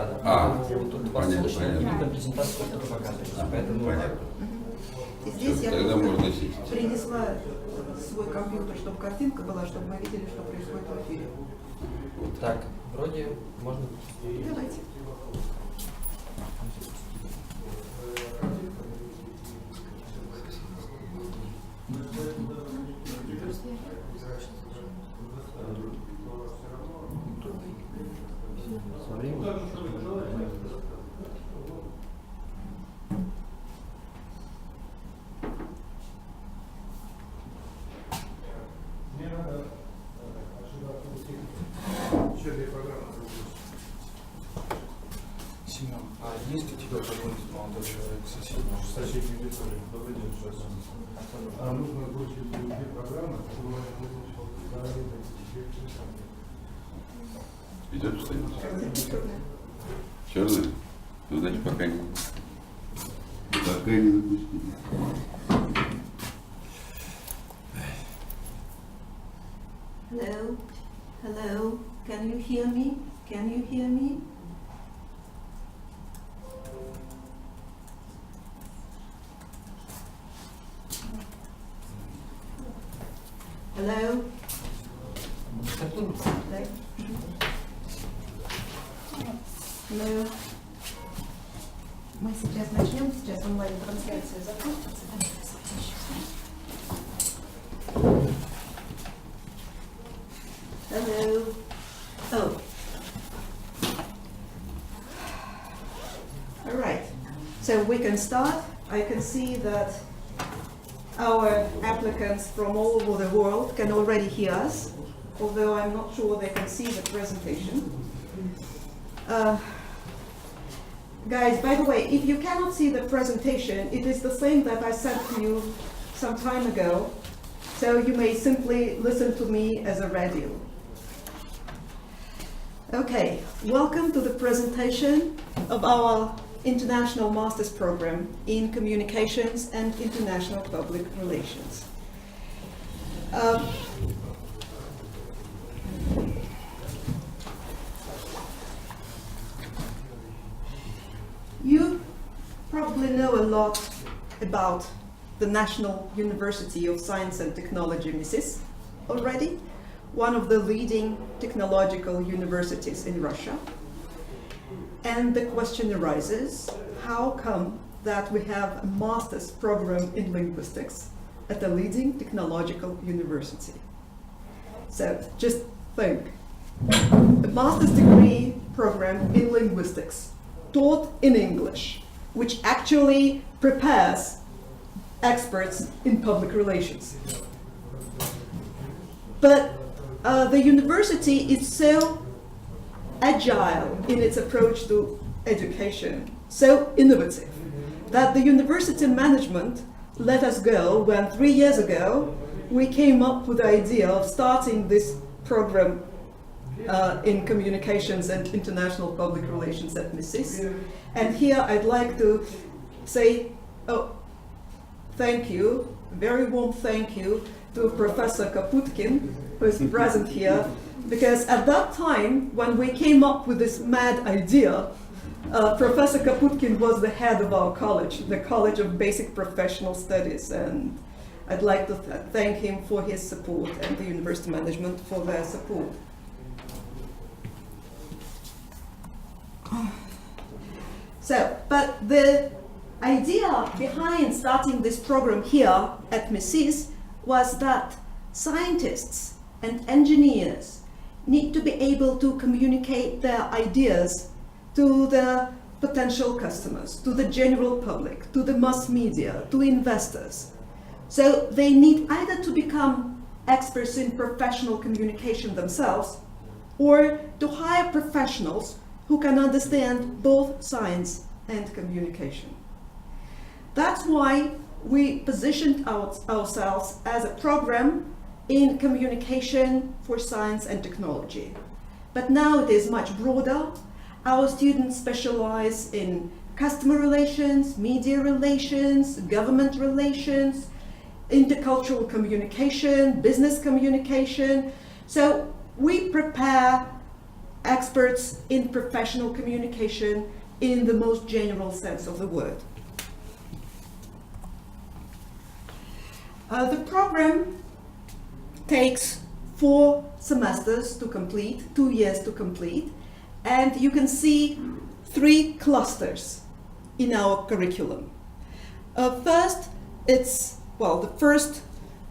экрана. Поэтому тут вас понятно, слышно, и понятно. видно презентацию, которую показываете. Поэтому Понятно. И здесь я Тогда просто можно сесть. принесла свой компьютер, чтобы картинка была, чтобы мы видели, что происходит в эфире. так, вроде можно. Давайте. Смотри. Семен, а есть у тебя какой-нибудь молодой человек соседнего лица? Добрый день, здравствуйте. А нужно озвучить две программы, которые я озвучил Идет что-нибудь? Картинка черная. Черный? Ну, значит, пока не. Пока не запустили. Hello? Hello? Can you hear me? Can you hear me? Hello? Hello? Hello? Мы сейчас начнем, сейчас онлайн-трансляция закончится. Hello. Oh. All right. So we can start. I can see that our applicants from all over the world can already hear us, although I'm not sure they can see the presentation. Guys, by the way, if you cannot see the presentation, it is the same that I sent to you some time ago, so you may simply listen to me as a radio. Okay, welcome to the presentation of our International Master's Program in Communications and International Public Relations. You probably know a lot about the National University of Science and Technology, MISIS, already, one of the leading technological universities in Russia. And the question arises, how come that we have a master's program in linguistics at a leading technological university? So just think, a master's degree program in linguistics taught in English, which actually prepares experts in public relations. But the university is so agile in its approach to education, so innovative, that the university management let us go when 3 years ago we came up with the idea of starting this program in communications and international public relations at MISIS. And here I'd like to say, thank you, very warm thank you to Professor Kaputkin, who is present here, because at that time, when we came up with this mad idea, Professor Kaputkin was the head of our college, the College of Basic Professional Studies, and I'd like to thank him for his support and the university management for their support. So, but the idea behind starting this program here at MISIS was that scientists and engineers need to be able to communicate their ideas to the potential customers, to the general public, to the mass media, to investors. So they need either to become experts in professional communication themselves, or to hire professionals who can understand both science and communication. That's why we positioned ourselves as a program in communication for science and technology. But now it is much broader. Our students specialize in customer relations, media relations, government relations, intercultural communication, business communication. So we prepare experts in professional communication in the most general sense of the word. The program takes 4 semesters to complete, 2 years to complete, and you can see 3 clusters in our curriculum. First, the first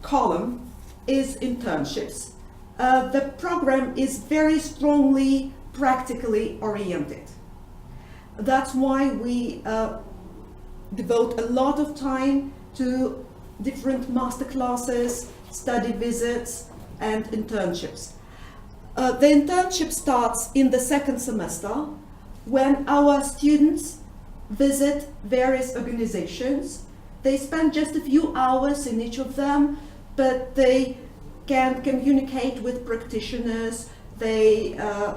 column is internships. The program is very strongly practically oriented. That's why we devote a lot of time to different master classes, study visits, and internships. The internship starts in the 2nd semester when our students visit various organizations. They spend just a few hours in each of them, but they can communicate with practitioners. They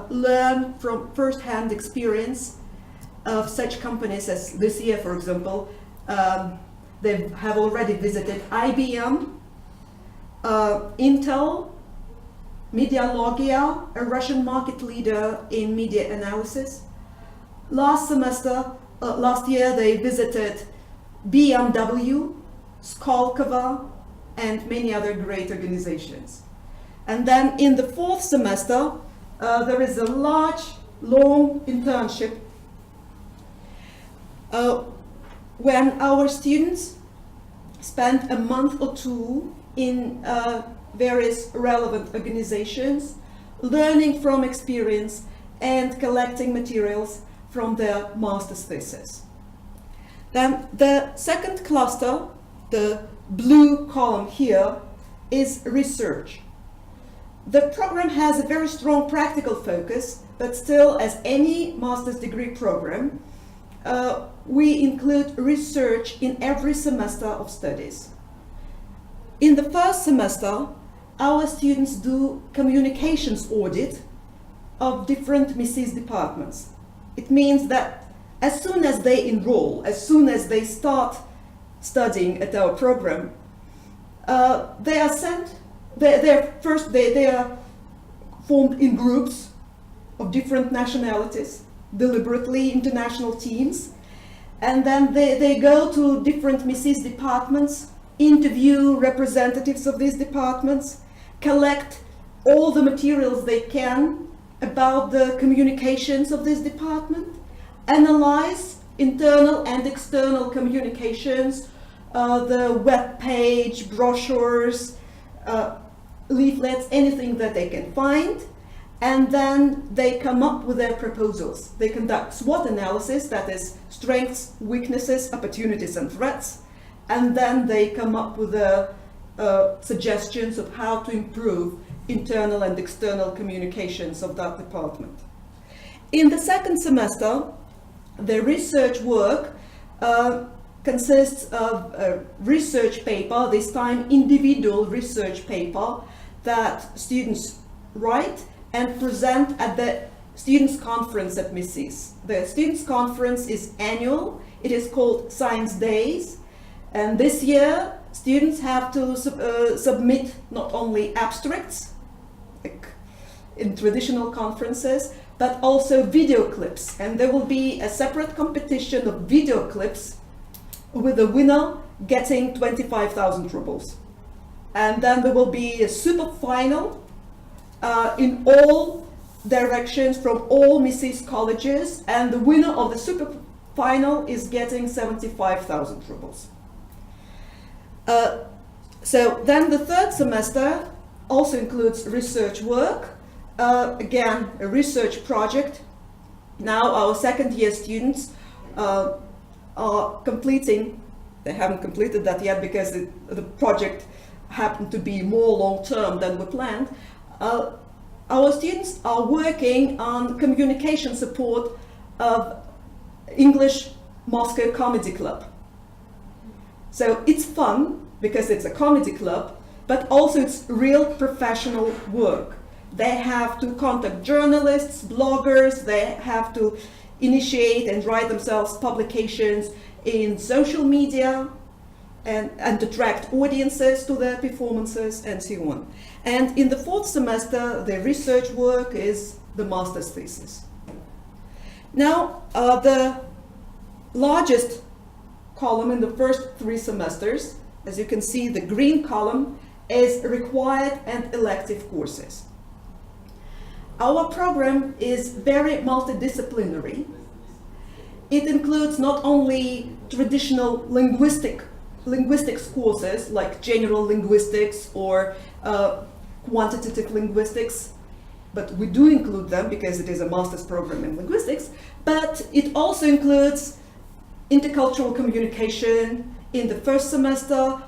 learn from first-hand experience of such companies as this year, for example. They have already visited IBM, Intel, Medialogia, a Russian market leader in media analysis. Last year they visited BMW, Skolkovo, and many other great organizations. And then in the 4th semester, there is a large, long internship when our students spend a month or 2 in various relevant organizations, learning from experience and collecting materials from their master's thesis. Then the 2nd cluster, the blue column here, is research. The program has a very strong practical focus, but still, as any master's degree program, we include research in every semester of studies. In the 1st semester, our students do communications audit of different MISIS departments. It means that as soon as they enroll, as soon as they start studying at our program, they are sent, they are formed in groups of different nationalities, deliberately international teams, and then they go to different MISIS departments, interview representatives of these departments, collect all the materials they can about the communications of this department, analyze internal and external communications, the web page, brochures, leaflets, anything that they can find, and then they come up with their proposals. They conduct SWOT analysis, that is strengths, weaknesses, opportunities, and threats, and then they come up with the suggestions of how to improve internal and external communications of that department. In the 2nd semester, the research work consists of a research paper, this time individual research paper, that students write and present at the Students' Conference at MISIS. The Students' Conference is annual. It is called Science Days. And this year, students have to submit not only abstracts, like in traditional conferences, but also video clips. And there will be a separate competition of video clips with the winner getting 25,000 rubles. And then there will be a super final in all directions from all MISIS colleges, and the winner of the super final is getting 75,000 rubles. So then the 3rd semester also includes research work, again a research project. Now our 2nd year students are completing, they haven't completed that yet because the project happened to be more long-term than we planned. Our students are working on communication support of English Moscow Comedy Club. So it's fun because it's a comedy club, but also it's real professional work. They have to contact journalists, bloggers, they have to initiate and write themselves publications in social media and attract audiences to their performances and so on. And in the 4th semester, the research work is the master's thesis. Now, the largest column in the first 3 semesters, as you can see, the green column, is required and elective courses. Our program is very multidisciplinary. It includes not only traditional linguistics courses like general linguistics or quantitative linguistics, but we do include them because it is a master's program in linguistics, but it also includes intercultural communication in the first semester,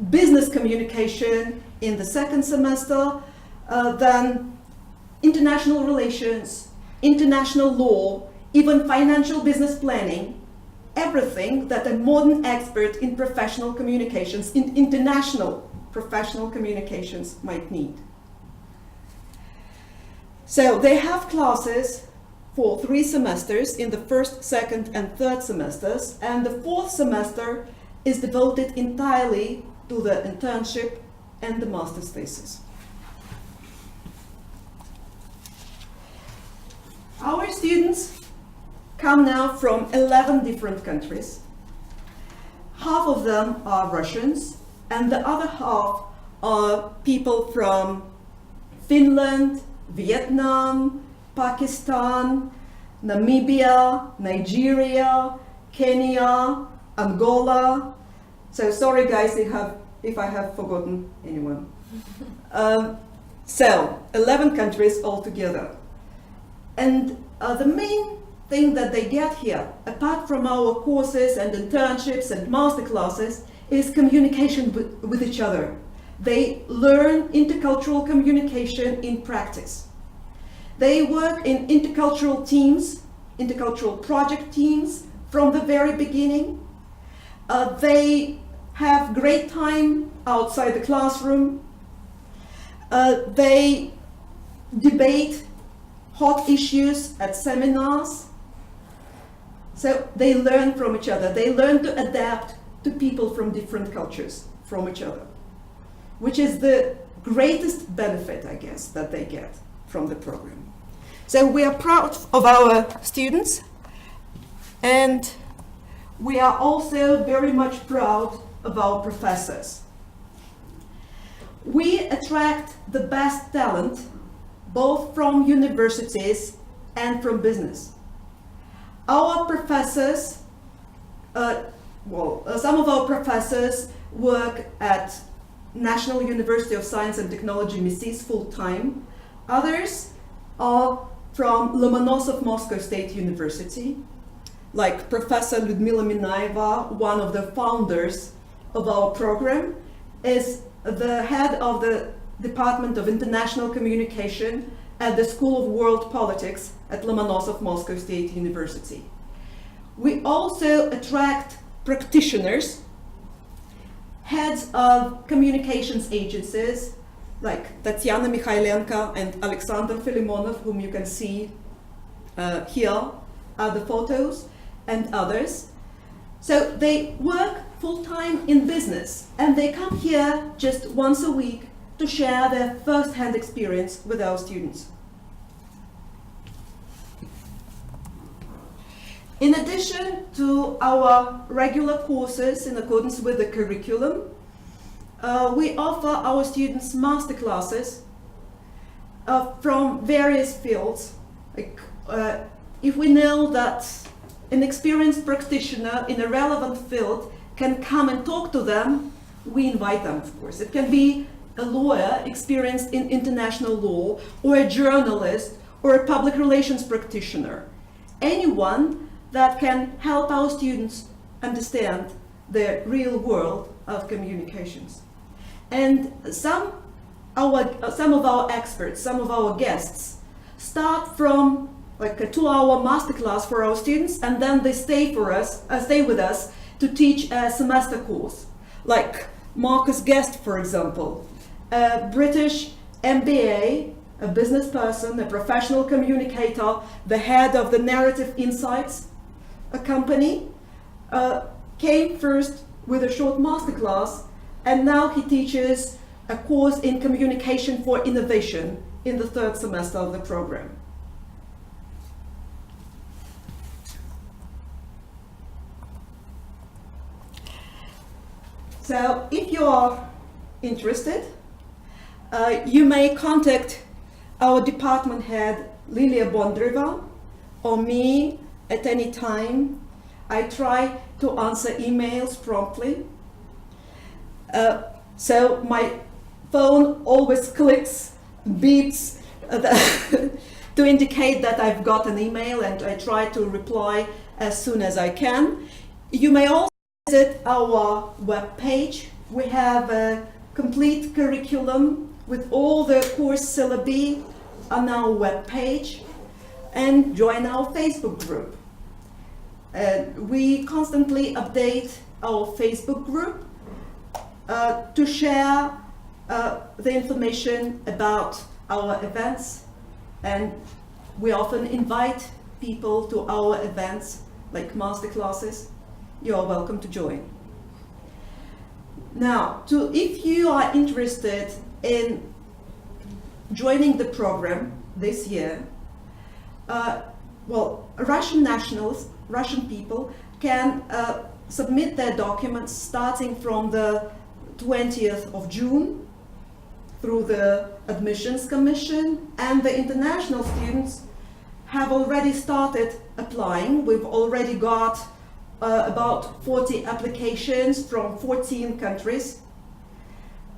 business communication in the second semester, then international relations, international law, even financial business planning, everything that a modern expert in professional communications, in international professional communications might need. So they have classes for 3 semesters in the first, second, and third semesters, and the 4th semester is devoted entirely to the internship and the master's thesis. Our students come now from 11 different countries. Half of them are Russians, and the other half are people from Finland, Vietnam, Pakistan, Namibia, Nigeria, Kenya, Angola. So sorry guys if I have forgotten anyone. So 11 countries altogether. And the main thing that they get here, apart from our courses and internships and master classes, is communication with each other. They learn intercultural communication in practice. They work in intercultural teams, intercultural project teams from the very beginning. They have great time outside the classroom. They debate hot issues at seminars. So they learn from each other. They learn to adapt to people from different cultures from each other, which is the greatest benefit, I guess, that they get from the program. So we are proud of our students, and we are also very much proud of our professors. We attract the best talent both from universities and from business. Our professors, some of our professors work at National University of Science and Technology, MISIS, full-time. Others are from Lomonosov Moscow State University, like Professor Lyudmila Minaeva, one of the founders of our program, is the head of the Department of International Communication at the School of World Politics at Lomonosov Moscow State University. We also attract practitioners, heads of communications agencies, like Tatiana Mikhailenko and Alexander Filimonov, whom you can see here are the photos, and others. So they work full-time in business, and they come here just once a week to share their first-hand experience with our students. In addition to our regular courses in accordance with the curriculum, we offer our students master classes from various fields. If we know that an experienced practitioner in a relevant field can come and talk to them, we invite them, of course. It can be a lawyer experienced in international law, or a journalist, or a public relations practitioner. Anyone that can help our students understand the real world of communications. And some of our experts, some of our guests, start from like a 2-hour masterclass for our students, and then they stay with us to teach a semester course. Like Marcus Guest, for example, a British MBA, a business person, a professional communicator, the head of the Narrative Insights, a company, came first with a short masterclass, and now he teaches a course in communication for innovation in the third semester of the program. So if you're interested, you may contact our department head, Lilia Bondreva, or me at any time. I try to answer emails promptly. So my phone always clicks, beeps to indicate that I've got an email, and I try to reply as soon as I can. You may also visit our webpage. We have a complete curriculum with all the course syllabi on our webpage, and join our Facebook group. We constantly update our Facebook group to share the information about our events, and we often invite people to our events like master classes. You are welcome to join. Now, if you are interested in joining the program this year, Russian nationals, Russian people, can submit their documents starting from the 20th of June through the Admissions Commission, and the international students have already started applying. We've already got about 40 applications from 14 countries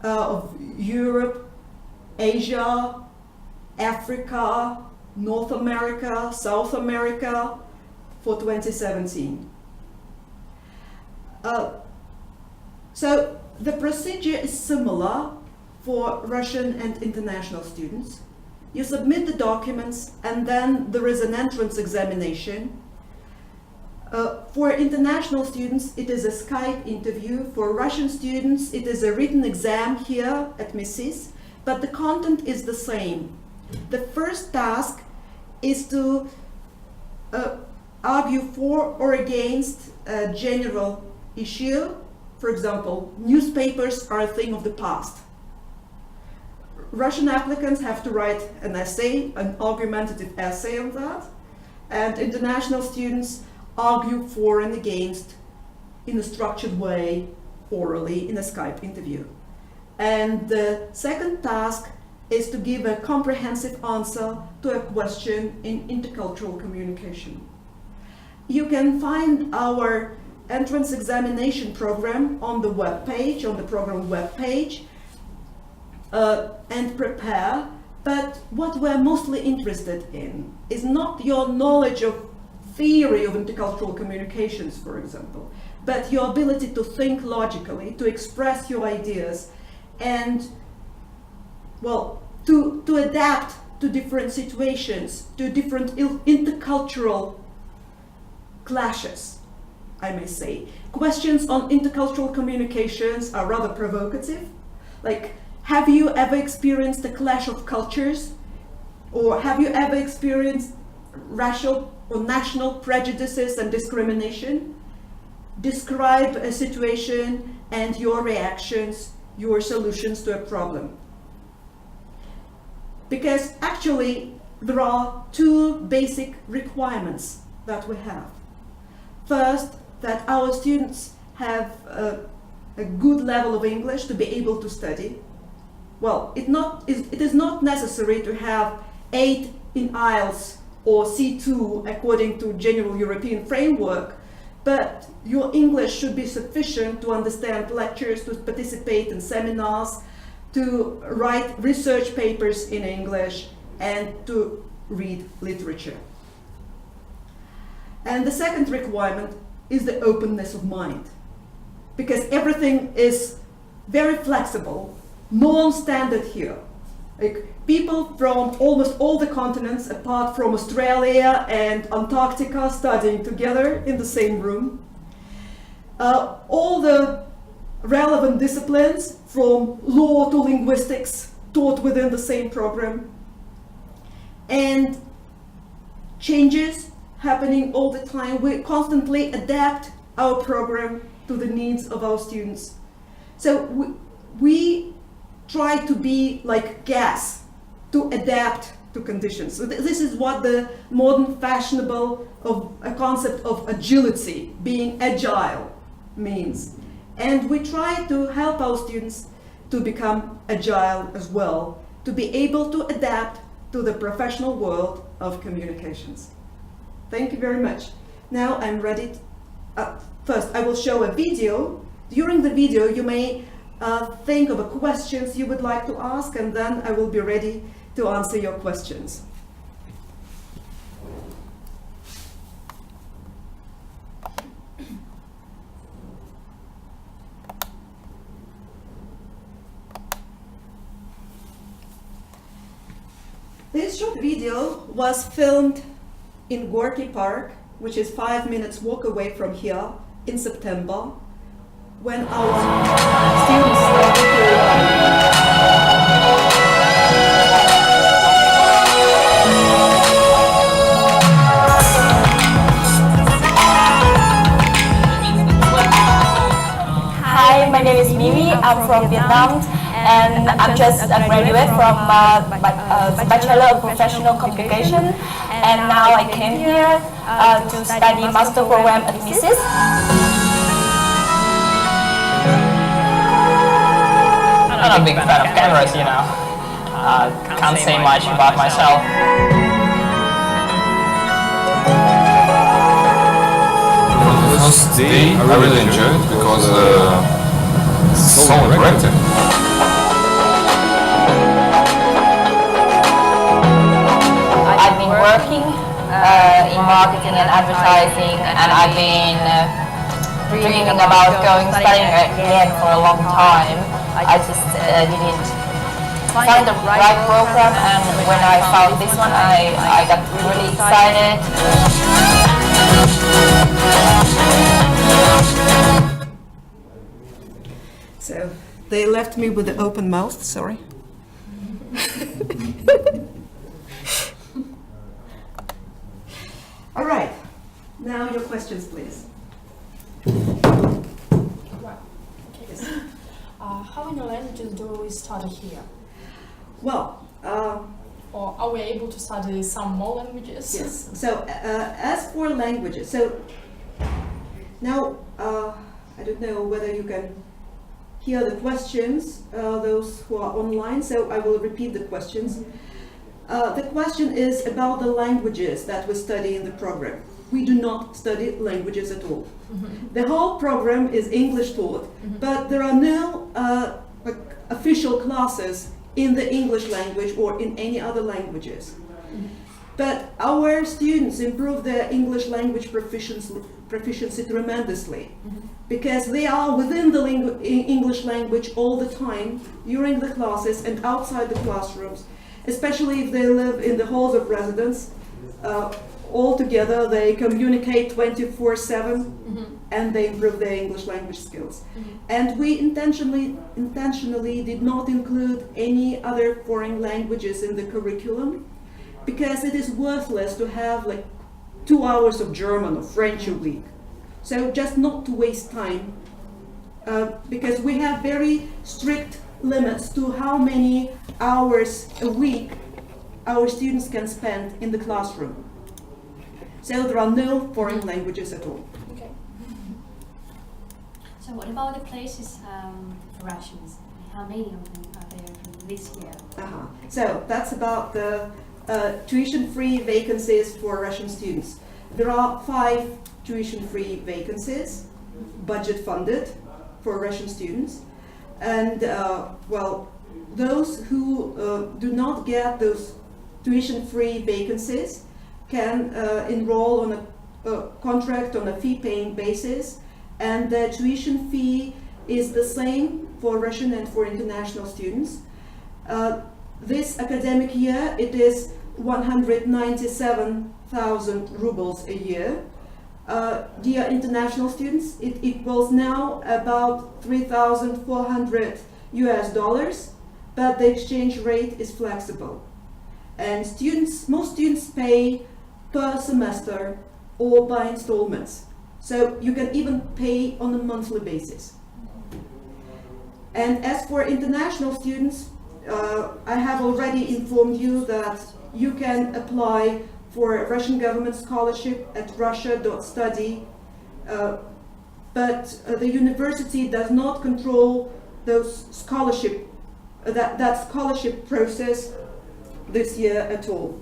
of Europe, Asia, Africa, North America, South America for 2017. So the procedure is similar for Russian and international students. You submit the documents, and then there is an entrance examination. For international students, it is a Skype interview. For Russian students, it is a written exam here at MISIS, but the content is the same. The first task is to argue for or against a general issue. For example, newspapers are a thing of the past. Russian applicants have to write an essay, an argumentative essay on that, and international students argue for and against in a structured way, orally, in a Skype interview. And the second task is to give a comprehensive answer to a question in intercultural communication. You can find our entrance examination program on the webpage, on the program webpage, and prepare. But what we're mostly interested in is not your knowledge of theory of intercultural communications, for example, but your ability to think logically, to express your ideas, and, well, to adapt to different situations, to different intercultural clashes, I may say. Questions on intercultural communications are rather provocative. Like, have you ever experienced a clash of cultures? Or have you ever experienced racial or national prejudices and discrimination? Describe a situation and your reactions, your solutions to a problem. Because actually, there are two basic requirements that we have. First, that our students have a good level of English to be able to study. Well, it is not necessary to have 8 in IELTS or C2 according to general European framework, but your English should be sufficient to understand lectures, to participate in seminars, to write research papers in English, and to read literature. And the second requirement is the openness of mind, because everything is very flexible, non-standard here. Like, people from almost all the continents, apart from Australia and Antarctica, studying together in the same room. All the relevant disciplines, from law to linguistics, taught within the same program. And changes happening all the time. We constantly adapt our program to the needs of our students. So we try to be like gas. to adapt to conditions. So this is what the modern fashionable of a concept of agility, being agile, means. And we try to help our students to become agile as well, to be able to adapt to the professional world of communications. Thank you very much. Now I'm ready. First, I will show a video. During the video, you may think of questions you would like to ask, and then I will be ready to answer your questions. This short video was filmed in Gorky Park, which is 5 minutes walk away from here, in September, when our students started Hi, my name is Mimi. I'm from Vietnam, and I'm just a graduate from Bachelor of Professional Communication, and now I came here to study master program at MISIS. I'm a big fan of cameras, you know. Can't say much about myself. The first day I really enjoyed it because it's so interactive. I've been working in marketing and advertising, and I've been dreaming about studying again for a long time. I just didn't find the right program, and when I found this one, I got really excited. So they left me with an open mouth, sorry. All right, now your questions, please. How many languages do we study here? Well, Or are we able to study some more languages? yes. So as for languages, so now I don't know whether you can hear the questions, those who are online, so I will repeat the questions. The question is about the languages that we study in the program. We do not study languages at all. The whole program is English taught, but there are no official classes in the English language or in any other languages. But our students improve their English language proficiency tremendously, because they are within the English language all the time, during the classes and outside the classrooms, especially if they live in the halls of residence. All together they communicate 24/7, and they improve their English language skills. And we intentionally did not include any other foreign languages in the curriculum, because it is worthless to have like 2 hours of German or French a week. So just not to waste time, because we have very strict limits to how many hours a week our students can spend in the classroom. So there are no foreign languages at all. Okay. So what about the places for Russians? How many of them are there this year? So that's about the tuition-free vacancies for Russian students. There are 5 tuition-free vacancies, budget-funded, for Russian students. And well, those who do not get those tuition-free vacancies can enroll on a contract on a fee-paying basis, and the tuition fee is the same for Russian and for international students. This academic year, it is 197,000 rubles a year. Dear international students, it equals now about $3,400 US, but the exchange rate is flexible. And most students pay per semester or by installments. So you can even pay on a monthly basis. And as for international students, I have already informed you that you can apply for a Russian government scholarship at russia.study, but the university does not control those scholarship, that scholarship process this year at all.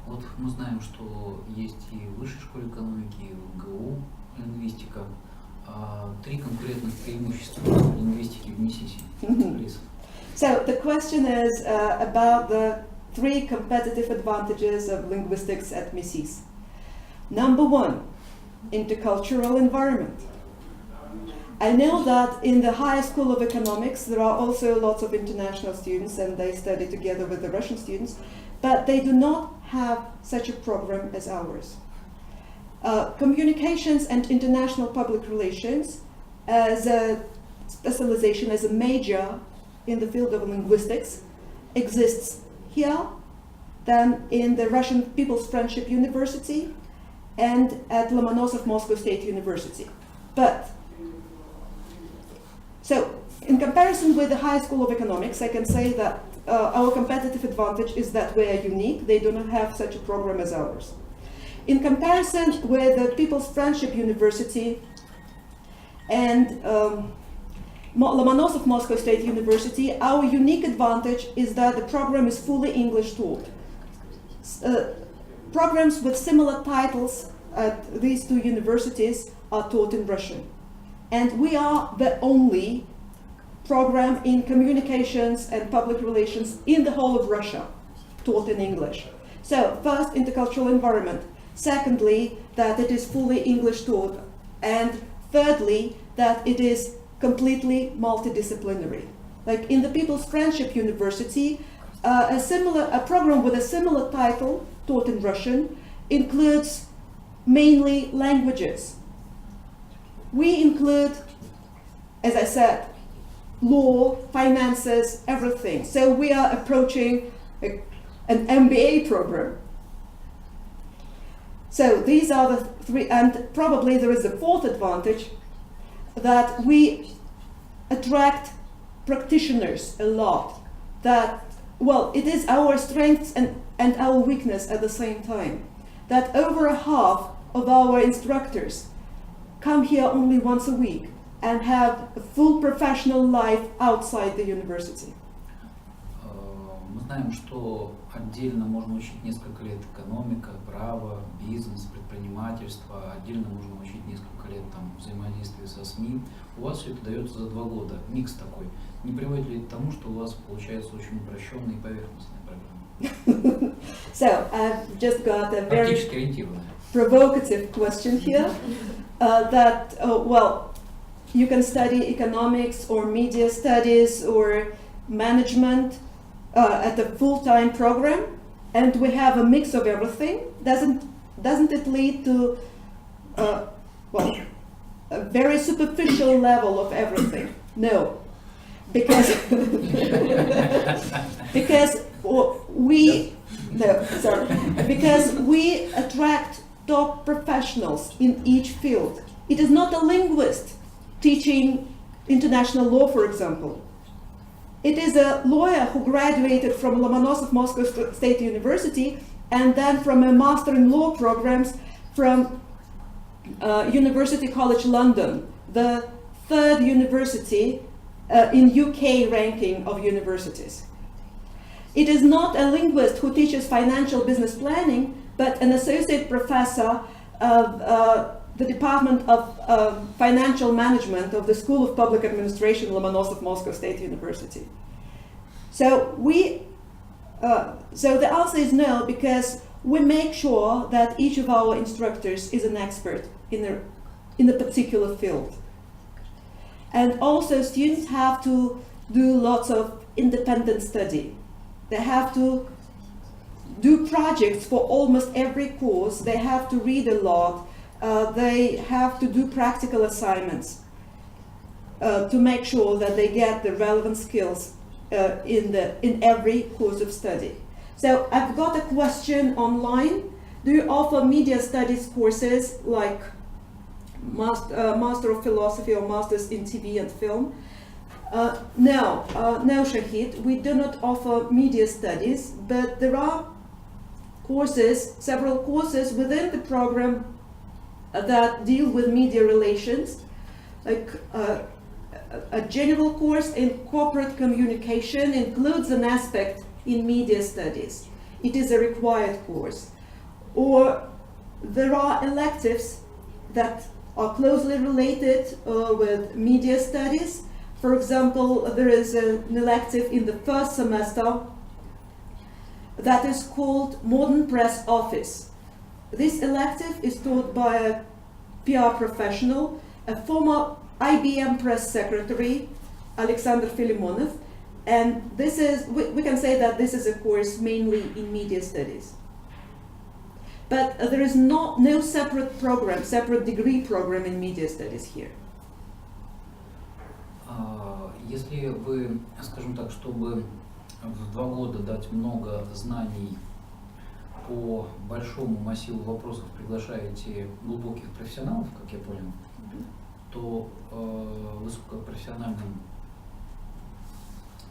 Вот мы знаем, что есть и в Высшей школе экономики, и в МГУ лингвистика. Три конкретных преимущества лингвистики в МИСИСе. So the question is about the three competitive advantages of linguistics at MISIS. Number one, intercultural environment. I know that in the High School of Economics there are also lots of international students and they study together with the Russian students, but they do not have such a program as ours. Communications and international public relations as a specialization, as a major in the field of linguistics exists here, then in the Russian People's Friendship University and at Lomonosov Moscow State University. But, so in comparison with the High School of Economics, I can say that our competitive advantage is that we are unique. They do not have such a program as ours. In comparison with the People's Friendship University and Lomonosov Moscow State University, our unique advantage is that the program is fully English taught. Programs with similar titles at these two universities are taught in Russian. And we are the only program in communications and public relations in the whole of Russia taught in English. So first, intercultural environment. Secondly, that it is fully English taught. And thirdly, that it is completely multidisciplinary. Like in the People's Friendship University, a program with a similar title taught in Russian includes mainly languages. We include, as I said, law, finances, everything. So we are approaching an MBA program. So these are the three, and probably there is a fourth advantage, that we attract practitioners a lot. That, well, it is our strengths and our weakness at the same time. That over half of our instructors come here only once a week and have a full professional life outside the university. Мы знаем, что отдельно можно учить несколько лет экономика, право, бизнес, предпринимательство, отдельно можно учить несколько лет там взаимодействия со СМИ. У вас все это дается за 2 года, микс такой. Не приводит ли это к тому, что у вас получается очень упрощенная и поверхностная программа? So I've just got a very Практически ориентированная. provocative question here. Well, you can study economics or media studies or management at a full-time program, and we have a mix of everything. Doesn't it lead to well, a very superficial level of everything? No, because because we attract top professionals in each field. It is not a linguist teaching international law, for example. It is a lawyer who graduated from Lomonosov Moscow State University and then from a Master in Law programs from University College London, the 3rd university in UK ranking of universities. It is not a linguist who teaches financial business planning, but an associate professor of the Department of Financial Management of the School of Public Administration, Lomonosov Moscow State University. So so the answer is no, because we make sure that each of our instructors is an expert in a particular field. And also students have to do lots of independent study. They have to do projects for almost every course. They have to read a lot. They have to do practical assignments to make sure that they get the relevant skills in every course of study. So I've got a question online. Do you offer media studies courses like Master of Philosophy or Masters in TV and Film? No, Shahid, we do not offer media studies, but there are courses, several courses within the program that deal with media relations, like a general course in corporate communication includes an aspect in media studies. It is a required course. Or there are electives that are closely related with media studies. For example, there is an elective in the first semester that is called Modern Press Office. This elective is taught by a PR professional, a former IBM press secretary, Alexander Filimonov, and this is, we can say that this is a course mainly in media studies. But there is no separate program, separate degree program in media studies here. Если вы, скажем так, чтобы в 2 года дать много знаний по большому массиву вопросов приглашаете глубоких профессионалов, как я понял, то высокопрофессиональным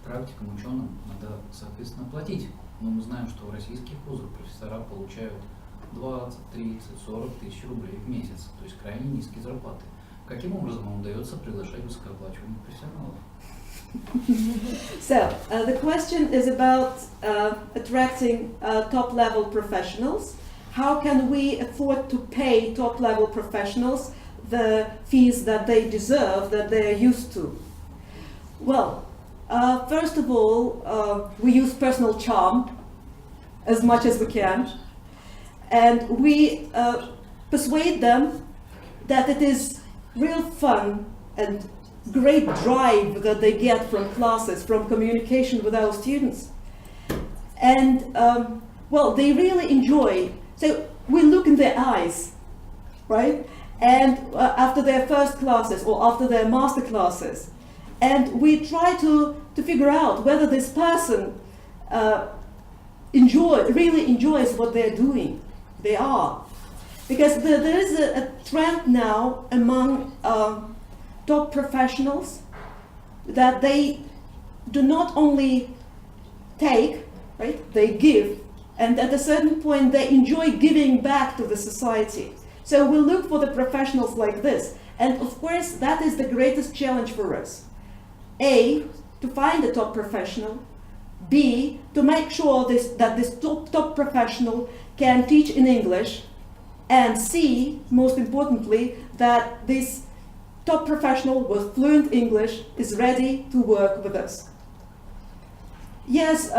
практикам, ученым надо, соответственно, платить. Но мы знаем, что в российских вузах профессора получают 20, 30, 40 тысяч рублей в месяц, то есть крайне низкие зарплаты. Каким образом вам удается приглашать высокооплачиваемых профессионалов? So, the question is about attracting top-level professionals. How can we afford to pay top-level professionals the fees that they deserve, that they are used to? Well, first of all, we use personal charm as much as we can, and we persuade them that it is real fun and great drive that they get from classes, from communication with our students. And, well, they really enjoy. So we look in their eyes, right? And after their first classes or after their master classes, and we try to figure out whether this person really enjoys what they're doing. They are. Because there is a trend now among top professionals that they do not only take, right, they give, and at a certain point they enjoy giving back to the society. So we look for the professionals like this, and of course that is the greatest challenge for us. A, to find a top professional. B, to make sure that this top professional can teach in English. And C, most importantly, that this top professional with fluent English is ready to work with us. Yes,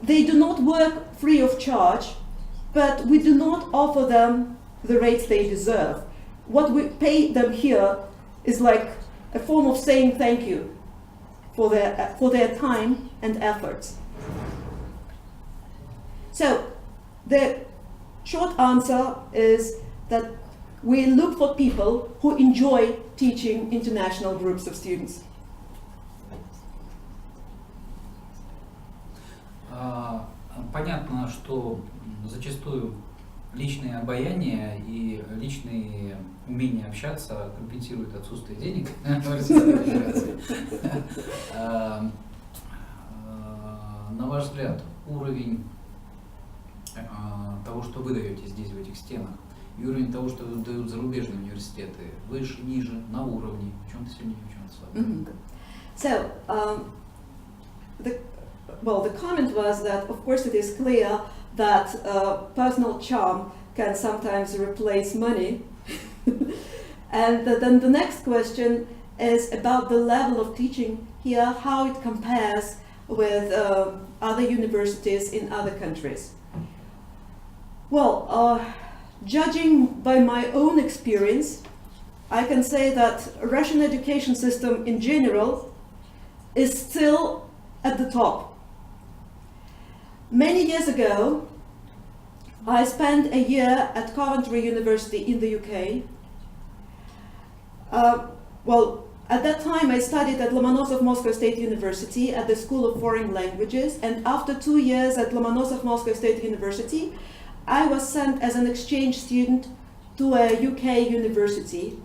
they do not work free of charge, but we do not offer them the rates they deserve. What we pay them here is like a form of saying thank you for their time and efforts. So the short answer is that we look for people who enjoy teaching international groups of students. Понятно, что зачастую личное обаяние и личные умения общаться компенсируют отсутствие денег в Российской Федерации. На ваш взгляд, уровень того, что вы даете здесь, в этих стенах, и уровень того, что дают зарубежные университеты, выше, ниже, на уровне, в чем-то сильнее, в чем-то слабее? So, the comment was that, of course, it is clear that personal charm can sometimes replace money. And then the next question is about the level of teaching here, how it compares with other universities in other countries. Well, judging by my own experience, I can say that Russian education system in general is still at the top. Many years ago, I spent a year at Coventry University in the UK. Well, at that time I studied at Lomonosov Moscow State University at the School of Foreign Languages, and after 2 years at Lomonosov Moscow State University, I was sent as an exchange student to a UK university,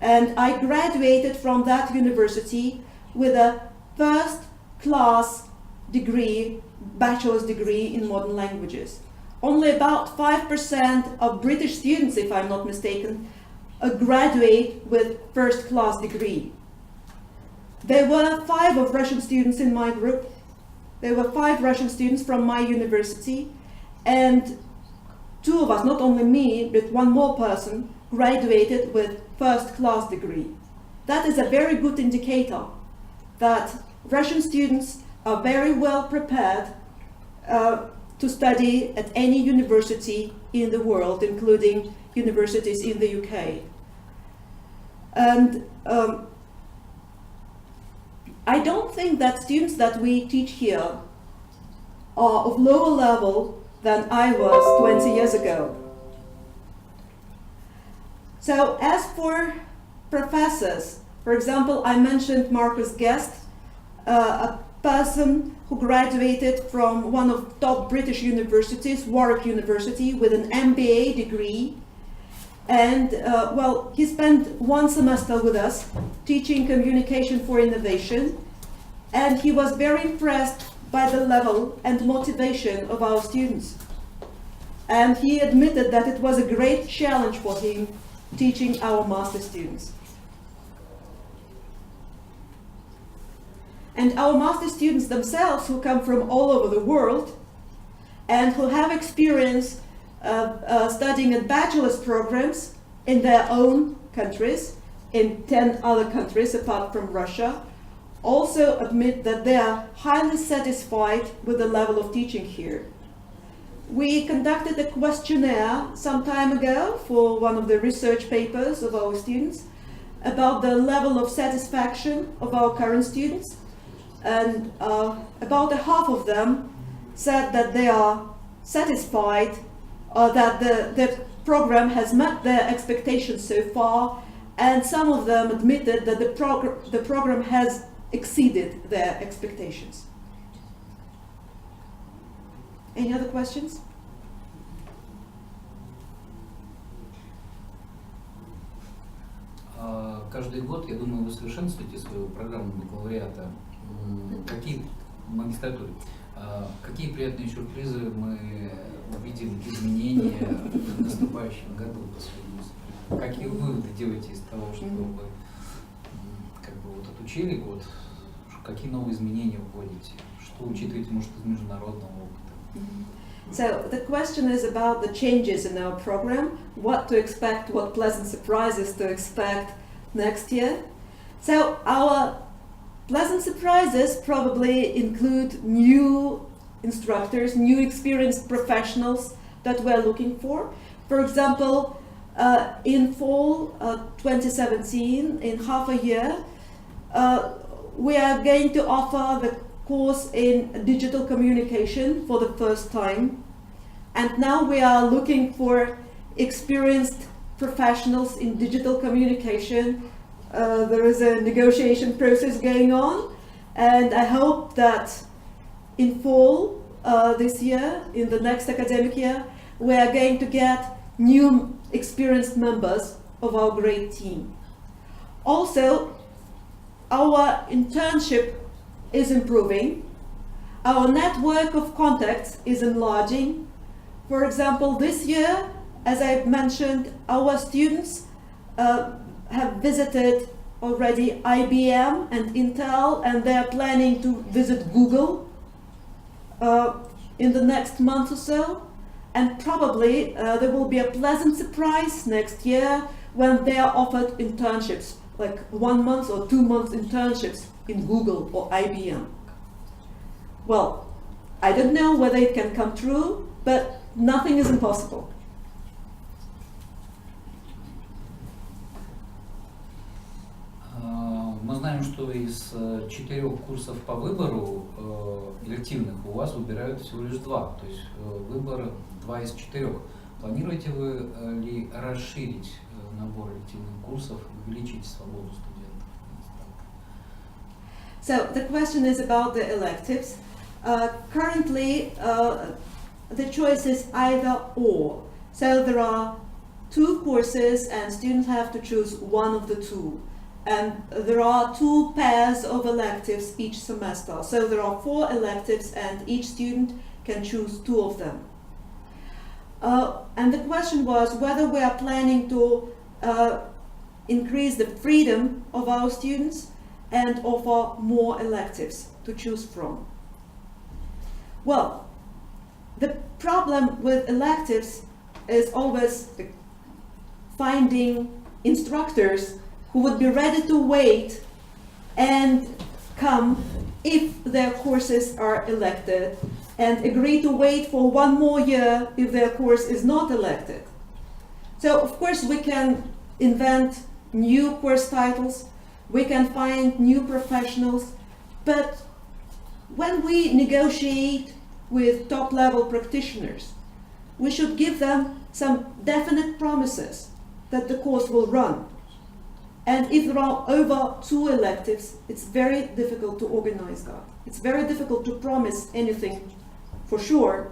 and I graduated from that university with a first-class degree, bachelor's degree in modern languages. Only about 5% of British students, if I'm not mistaken, graduate with first-class degree. There were 5 of Russian students in my group. There were 5 Russian students from my university, and 2 of us, not only me, but 1 more person, graduated with first-class degree. That is a very good indicator that Russian students are very well prepared to study at any university in the world, including universities in the UK. And I don't think that students that we teach here are of lower level than I was 20 years ago. So as for professors, for example, I mentioned Marcus Guest, a person who graduated from one of top British universities, Warwick University, with an MBA degree. And well, he spent 1 semester with us teaching communication for innovation, and he was very impressed by the level and motivation of our students. And he admitted that it was a great challenge for him teaching our master students. And our master students themselves, who come from all over the world and who have experience studying at bachelor's programs in their own countries, in 10 other countries apart from Russia, also admit that they are highly satisfied with the level of teaching here. We conducted a questionnaire some time ago for one of the research papers of our students about the level of satisfaction of our current students, and about 1/2 of them said that they are satisfied, that the program has met their expectations so far, and some of them admitted that the program has exceeded their expectations. Any other questions? Каждый год, я думаю, вы совершенствуете свою программу бакалавриата. Какие магистратуры? Какие приятные сюрпризы мы увидим, изменения в наступающем году? Какие выводы делаете из того, что вы как бы вот отучили год? Какие новые изменения вводите? Что учитываете, может, из международного опыта? So the question is about the changes in our program, what to expect, what pleasant surprises to expect next year. So our pleasant surprises probably include new instructors, new experienced professionals that we're looking for. For example, in fall 2017, in half a year, we are going to offer the course in digital communication for the first time. And now we are looking for experienced professionals in digital communication. There is a negotiation process going on, and I hope that in fall this year, in the next academic year, we are going to get new experienced members of our great team. Also, our internship is improving. Our network of contacts is enlarging. For example, this year, as I mentioned, our students have visited already IBM and Intel, and they are planning to visit Google in the next month or so. And probably there will be a pleasant surprise next year when they are offered internships, like 1 month or 2 month internships in Google or IBM. Well, I don't know whether it can come true, but nothing is impossible. Мы знаем, что из 4 курсов по выбору элективных у вас выбирают всего лишь 2, то есть выбор 2 из 4. Планируете вы ли расширить набор элективных курсов, увеличить свободу студентов? So the question is about the electives. Currently, the choice is either or. So there are 2 courses and students have to choose one of the 2. and there are 2 pairs of electives each semester. So there are 4 electives and each student can choose 2 of them. And the question was whether we are planning to increase the freedom of our students and offer more electives to choose from. Well, the problem with electives is always finding instructors who would be ready to wait and come if their courses are elected, and agree to wait for 1 more year if their course is not elected. So of course we can invent new course titles, we can find new professionals, but when we negotiate with top-level practitioners, we should give them some definite promises that the course will run. And if there are over 2 electives, it's very difficult to organize that. It's very difficult to promise anything for sure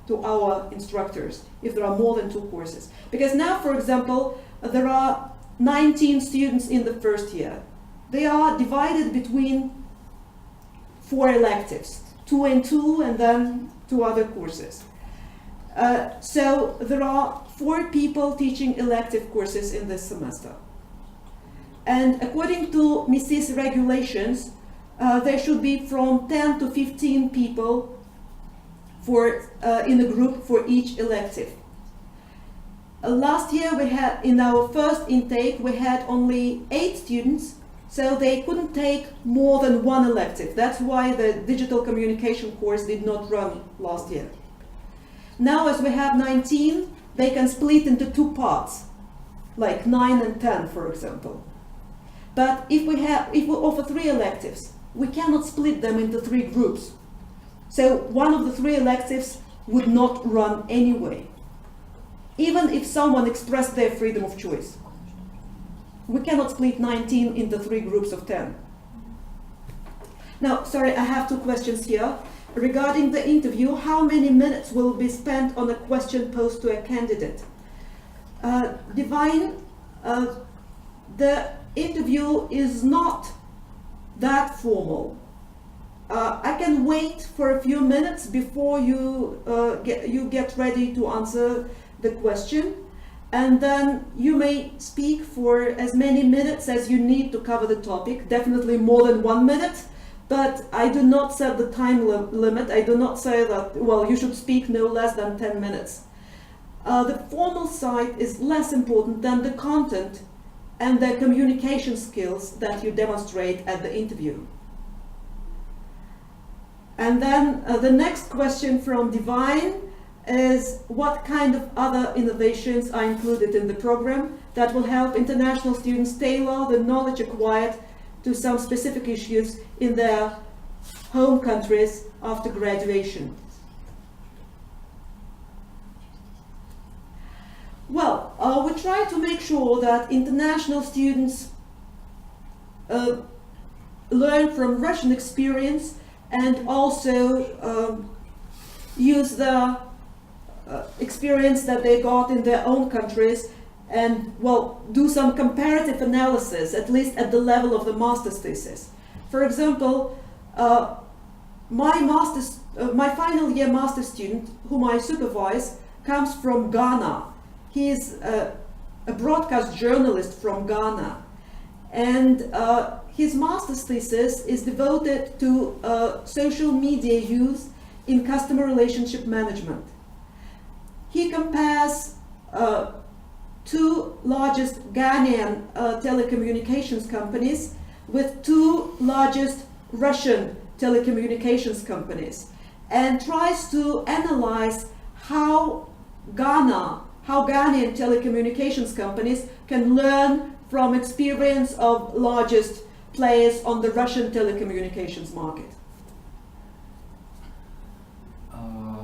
to our instructors if there are more than 2 courses. Because now, for example, there are 19 students in the first year. They are divided between 4 electives, 2 and 2, and then 2 other courses. So there are 4 people teaching elective courses in this semester. And according to MISIS regulations, there should be from 10 to 15 people in a group for each elective. Last year we had, in our first intake, we had only 8 students, so they couldn't take more than 1 elective. That's why the digital communication course did not run last year. Now as we have 19, they can split into 2 parts, like 9 and 10, for example. But if we offer 3 electives, we cannot split them into 3 groups. So one of the 3 electives would not run anyway, even if someone expressed their freedom of choice. We cannot split 19 into 3 groups of 10. Now, sorry, I have 2 questions here. Regarding the interview, how many minutes will be spent on a question posed to a candidate? Divine, the interview is not that formal. I can wait for a few minutes before you get ready to answer the question, and then you may speak for as many minutes as you need to cover the topic, definitely more than 1 minute, but I do not set the time limit. I do not say that, well, you should speak no less than 10 minutes. The formal side is less important than the content and the communication skills that you demonstrate at the interview. And then the next question from Divine is what kind of other innovations are included in the program that will help international students tailor the knowledge acquired to some specific issues in their home countries after graduation? Well, we try to make sure that international students learn from Russian experience and also use the experience that they got in their own countries and, well, do some comparative analysis, at least at the level of the master's thesis. For example, my final year master's student, whom I supervise, comes from Ghana. He is a broadcast journalist from Ghana, and his master's thesis is devoted to social media use in customer relationship management. He compares 2 largest Ghanaian telecommunications companies with 2 largest Russian telecommunications companies, and tries to analyze how Ghanaian telecommunications companies can learn from experience of largest players on the Russian telecommunications market.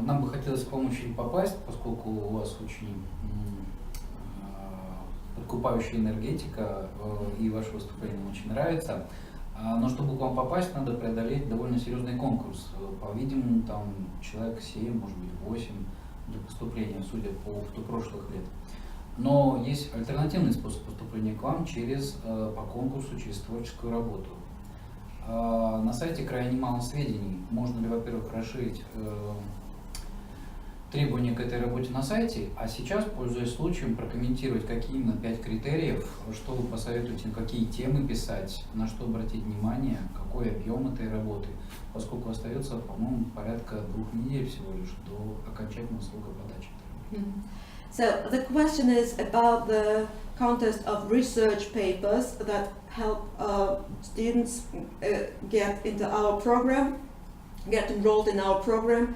Нам бы хотелось к вам очень попасть, поскольку у вас очень подкупающая энергетика, и ваше выступление нам очень нравится. Но чтобы к вам попасть, надо преодолеть довольно серьезный конкурс. По-видимому, там человек 7, может быть 8 для поступления, судя по опыту прошлых лет. Но есть альтернативный способ поступления к вам через по конкурсу, через творческую работу. На сайте крайне мало сведений. Можно ли, во-первых, расширить требования к этой работе на сайте, а сейчас, пользуясь случаем, прокомментировать, какие именно 5 критериев, что вы посоветуете, на какие темы писать, на что обратить внимание, какой объем этой работы, поскольку остается, по-моему, порядка 2 недель всего лишь до окончательного срока подачи. So the question is about the contest of research papers that help students get into our program, get enrolled in our program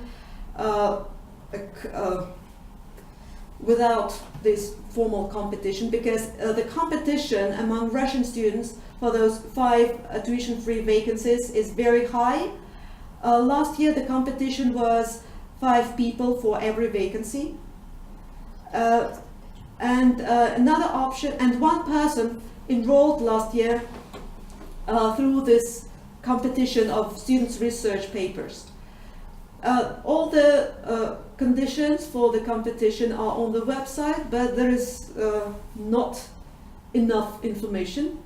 without this formal competition, because the competition among Russian students for those 5 tuition-free vacancies is very high. Last year the competition was 5 people for every vacancy. Another option, and 1 person enrolled last year through this competition of students' research papers. All the conditions for the competition are on the website, but there is not enough information.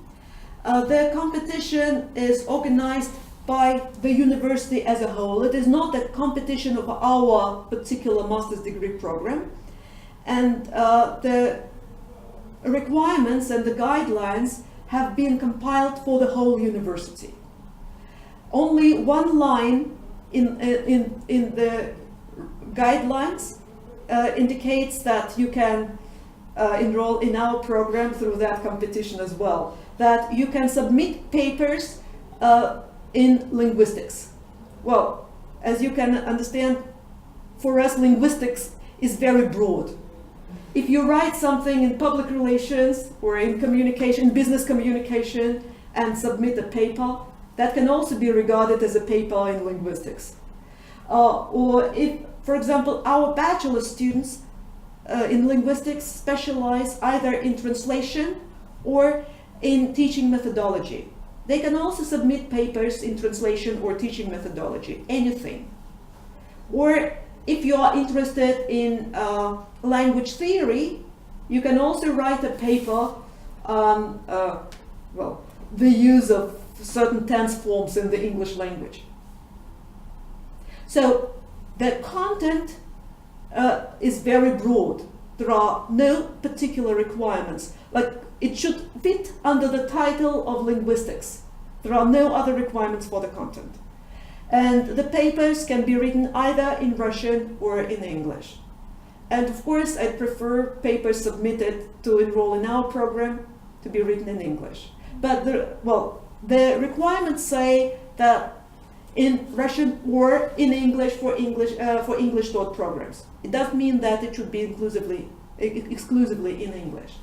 The competition is organized by the university as a whole. It is not a competition of our particular master's degree program. And the requirements and the guidelines have been compiled for the whole university. Only 1 line in the guidelines indicates that you can enroll in our program through that competition as well. That you can submit papers in linguistics. Well, as you can understand, for us linguistics is very broad. If you write something in public relations or in communication, business communication, and submit a paper, that can also be regarded as a paper in linguistics. Or if, for example, our bachelor students in linguistics specialize either in translation or in teaching methodology. They can also submit papers in translation or teaching methodology, anything. Or if you are interested in language theory, you can also write a paper on the use of certain tense forms in the English language. So the content is very broad. There are no particular requirements. Like, it should fit under the title of linguistics. There are no other requirements for the content. And the papers can be written either in Russian or in English. And of course, I prefer papers submitted to enroll in our program to be written in English. But the requirements say that in Russian or in English for English taught programs. It doesn't mean that it should be exclusively in English.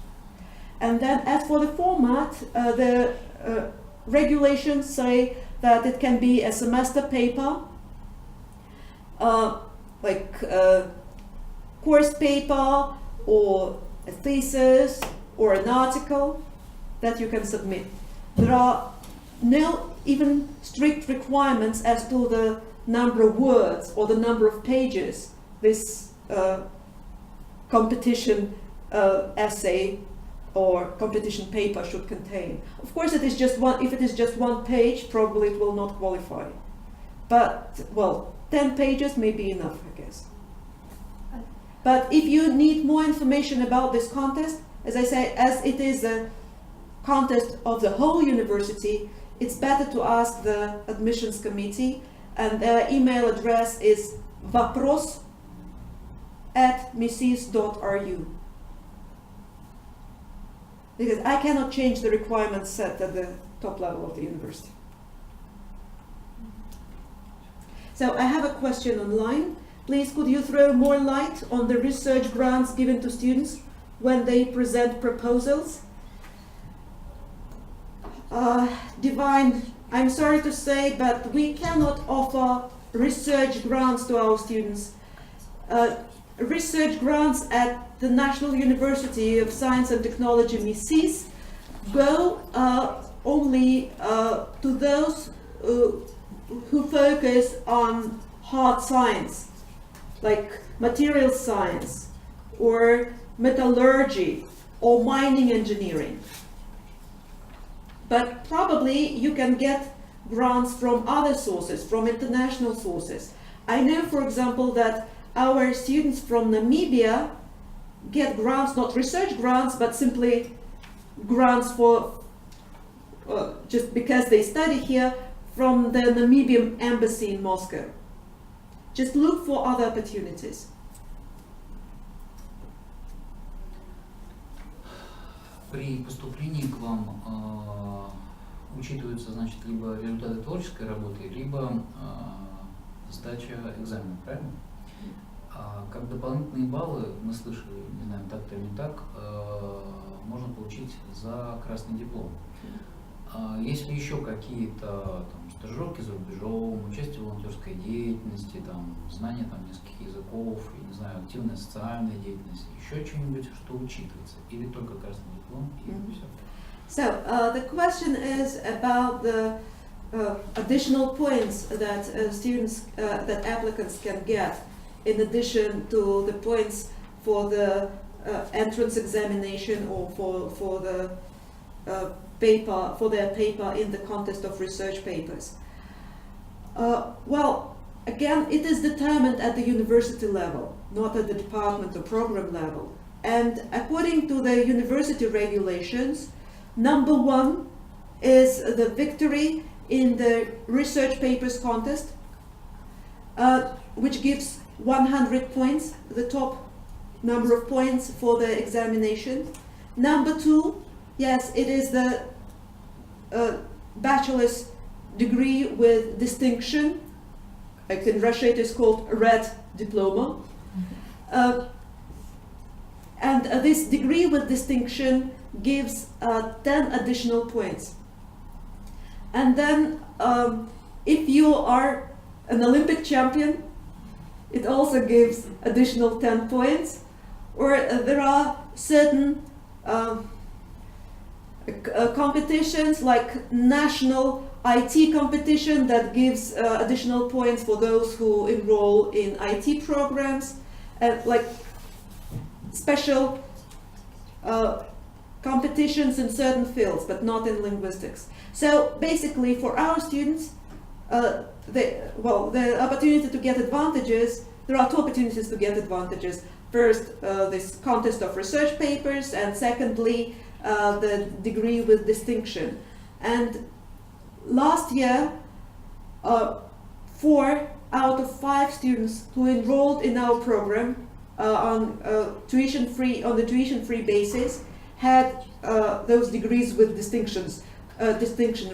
And then, as for the format, the regulations say that it can be a semester paper, like a course paper, or a thesis, or an article that you can submit. There are no even strict requirements as to the number of words or the number of pages this competition essay or competition paper should contain. Of course, it is just one. If it is just 1 page, probably it will not qualify. But 10 pages may be enough, I guess. But if you need more information about this contest, as I say, as it is a contest of the whole university, it's better to ask the admissions committee, and their email address is vapros@misis.ru. Because I cannot change the requirements set at the top level of the university. So I have a question online. Please, could you throw more light on the research grants given to students when they present proposals? Divine, I'm sorry to say, but we cannot offer research grants to our students. Research grants at the National University of Science and Technology, MISIS, go only to those who focus on hard science, like material science, or metallurgy or mining engineering. But probably you can get grants from other sources, from international sources. I know, for example, that our students from Namibia get grants, not research grants, but simply grants for just because they study here from the Namibian embassy in Moscow. Just look for other opportunities. При поступлении к вам учитываются, значит, либо результаты творческой работы, либо сдача экзамена, правильно? Как дополнительные баллы, мы слышали, не знаю, так-то или не так, можно получить за красный диплом. Есть ли еще какие-то там стажировки за рубежом, участие в волонтерской деятельности, там, знание там нескольких языков, я не знаю, активная социальная деятельность, еще что-нибудь, что учитывается, или только красный диплом и все? So the question is about the additional points that students, that applicants can get in addition to the points for the entrance examination or for the paper, for their paper in the contest of research papers. Well, again, it is determined at the university level, not at the department or program level. And according to the university regulations, number one is the victory in the research papers contest, which gives 100 points, the top number of points for the examination. Number two, yes, it is the bachelor's degree with distinction. Like in Russia it is called red diploma. And this degree with distinction gives 10 additional points. And then if you are an Olympic champion, it also gives additional 10 points. Or there are certain competitions like national IT competition that gives additional points for those who enroll in IT programs, and like special competitions in certain fields, but not in linguistics. So basically for our students, the opportunity to get advantages, there are two opportunities to get advantages. First, this contest of research papers, and secondly, the degree with distinction. And last year, 4 out of 5 students who enrolled in our program on the tuition-free basis had those degrees with distinction,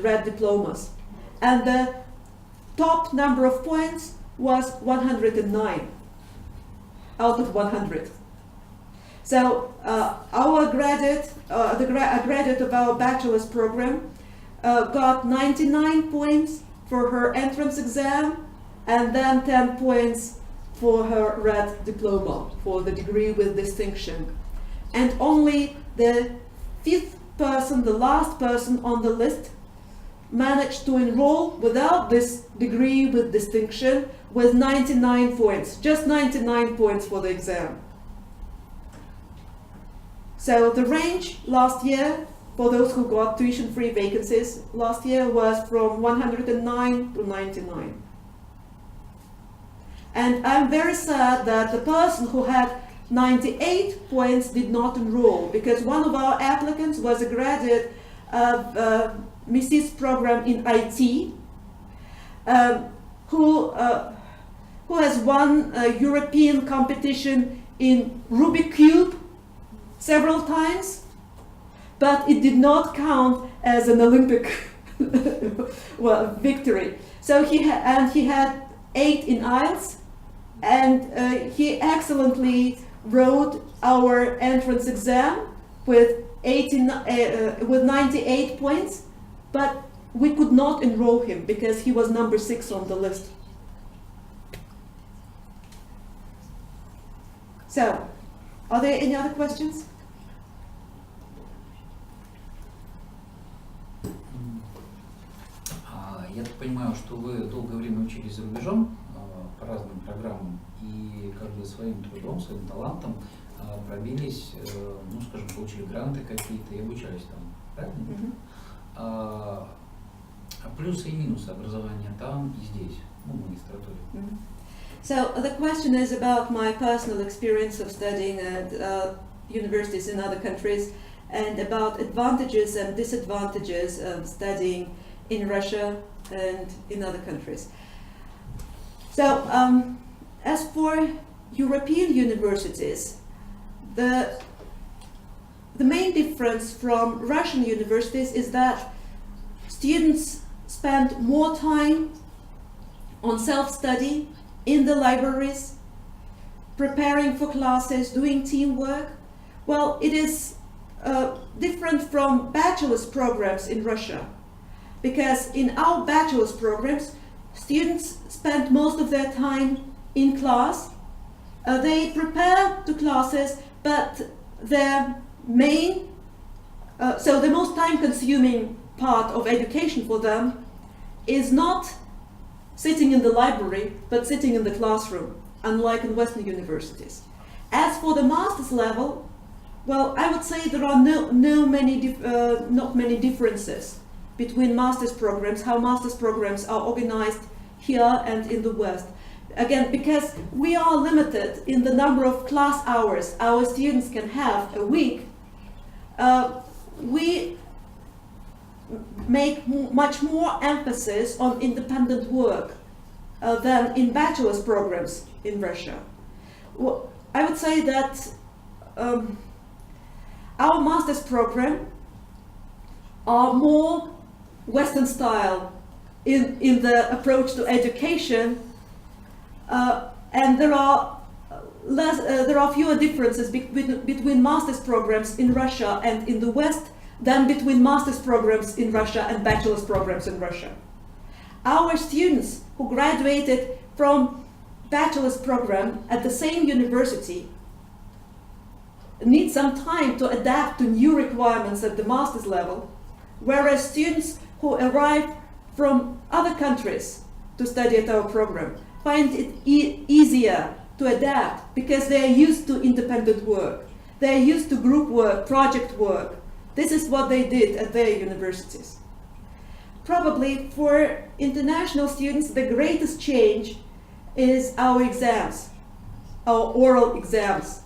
red diplomas. And the top number of points was 109 out of 100. So our graduate, a graduate of our bachelor's program, got 99 points for her entrance exam, and then 10 points for her red diploma, for the degree with distinction. And only the 5th person, the last person on the list, managed to enroll without this degree with distinction with 99 points, just 99 points for the exam. So the range last year for those who got tuition-free vacancies last year was from 109 to 99. And I'm very sad that the person who had 98 points did not enroll, because one of our applicants was a graduate of Mrs. program in IT, who has won a European competition in Rubik's Cube several times, but it did not count as an Olympic victory. So he had 8 in IELTS, and he excellently wrote our entrance exam with 98 points, but we could not enroll him because he was number 6 on the list. So, are there any other questions? Я так понимаю, что вы долгое время учились за рубежом по разным программам и как бы своим трудом, своим талантом пробились, ну, скажем, получили гранты какие-то и обучались там, правильно? А плюсы и минусы образования там и здесь, ну, в магистратуре. So the question is about my personal experience of studying at universities in other countries and about advantages and disadvantages of studying in Russia and in other countries. So as for European universities, the main difference from Russian universities is that students spend more time on self-study in the libraries, preparing for classes, doing teamwork. Well, it is different from bachelor's programs in Russia, because in our bachelor's programs, students spend most of their time in class. They prepare to classes, but their main, so the most time-consuming part of education for them is not sitting in the library, but sitting in the classroom, unlike in Western universities. As for the master's level, well, I would say there are not many differences between master's programs, how master's programs are organized here and in the West. Again, because we are limited in the number of class hours our students can have a week, we make much more emphasis on independent work than in bachelor's programs in Russia. Well, I would say that our master's program are more Western style in the approach to education, and there are fewer differences between master's programs in Russia and in the West than between master's programs in Russia and bachelor's programs in Russia. Our students who graduated from bachelor's program at the same university need some time to adapt to new requirements at the master's level, whereas students who arrive from other countries to study at our program find it easier to adapt because they are used to independent work. They are used to group work, project work. This is what they did at their universities. Probably for international students, the greatest change is our exams, our oral exams,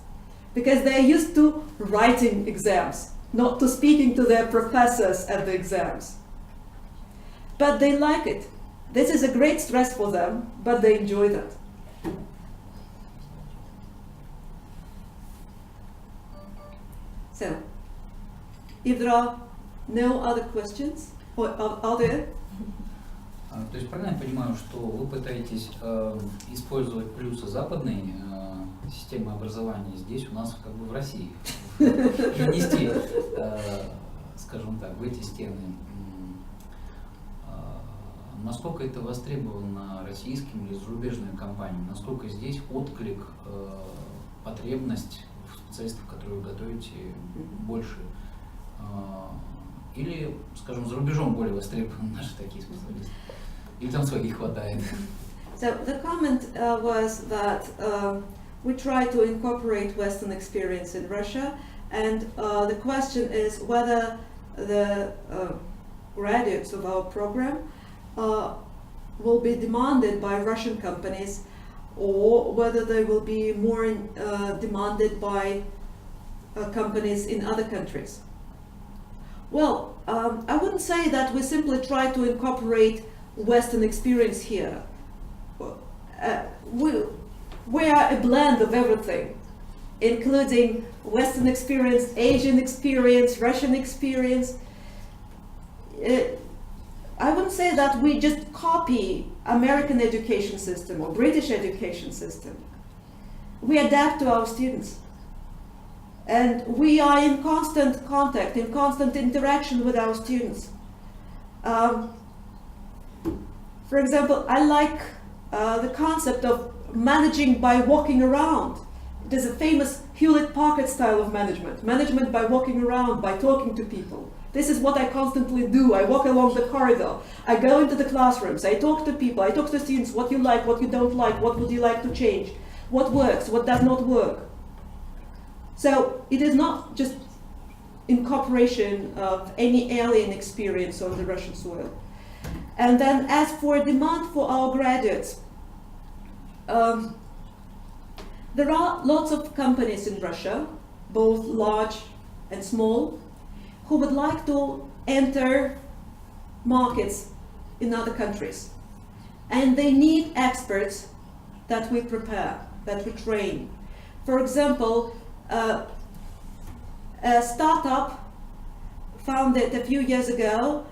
because they're used to writing exams, not to speaking to their professors at the exams. But they like it. This is a great stress for them, but they enjoy that. So, if there are no other questions, or are there? То есть правильно я понимаю, что вы пытаетесь использовать плюсы западной системы образования здесь у нас как бы в России, внести, скажем так, в эти стены. Насколько это востребовано российским или зарубежным компаниям? Насколько здесь отклик, потребность в специалистах, которые вы готовите, больше? Или, скажем, за рубежом более востребованы наши такие специалисты? Или там своих хватает? So the comment was that we try to incorporate Western experience in Russia, and the question is whether the graduates of our program will be demanded by Russian companies, or whether they will be more demanded by companies in other countries. Well, I wouldn't say that we simply try to incorporate Western experience here. We are a blend of everything, including Western experience, Asian experience, Russian experience. I wouldn't say that we just copy American education system or British education system. We adapt to our students. And we are in constant contact, in constant interaction with our students. For example, I like the concept of managing by walking around. It is a famous Hewlett-Packard style of management. Management by walking around, by talking to people. This is what I constantly do. I walk along the corridor. I go into the classrooms. I talk to people. I talk to students. What you like, what you don't like, what would you like to change, what works, what does not work. So it is not just incorporation of any alien experience on the Russian soil. And then as for demand for our graduates, there are lots of companies in Russia, both large and small, who would like to enter markets in other countries. And they need experts that we prepare, that we train. For example, a startup founded a few years ago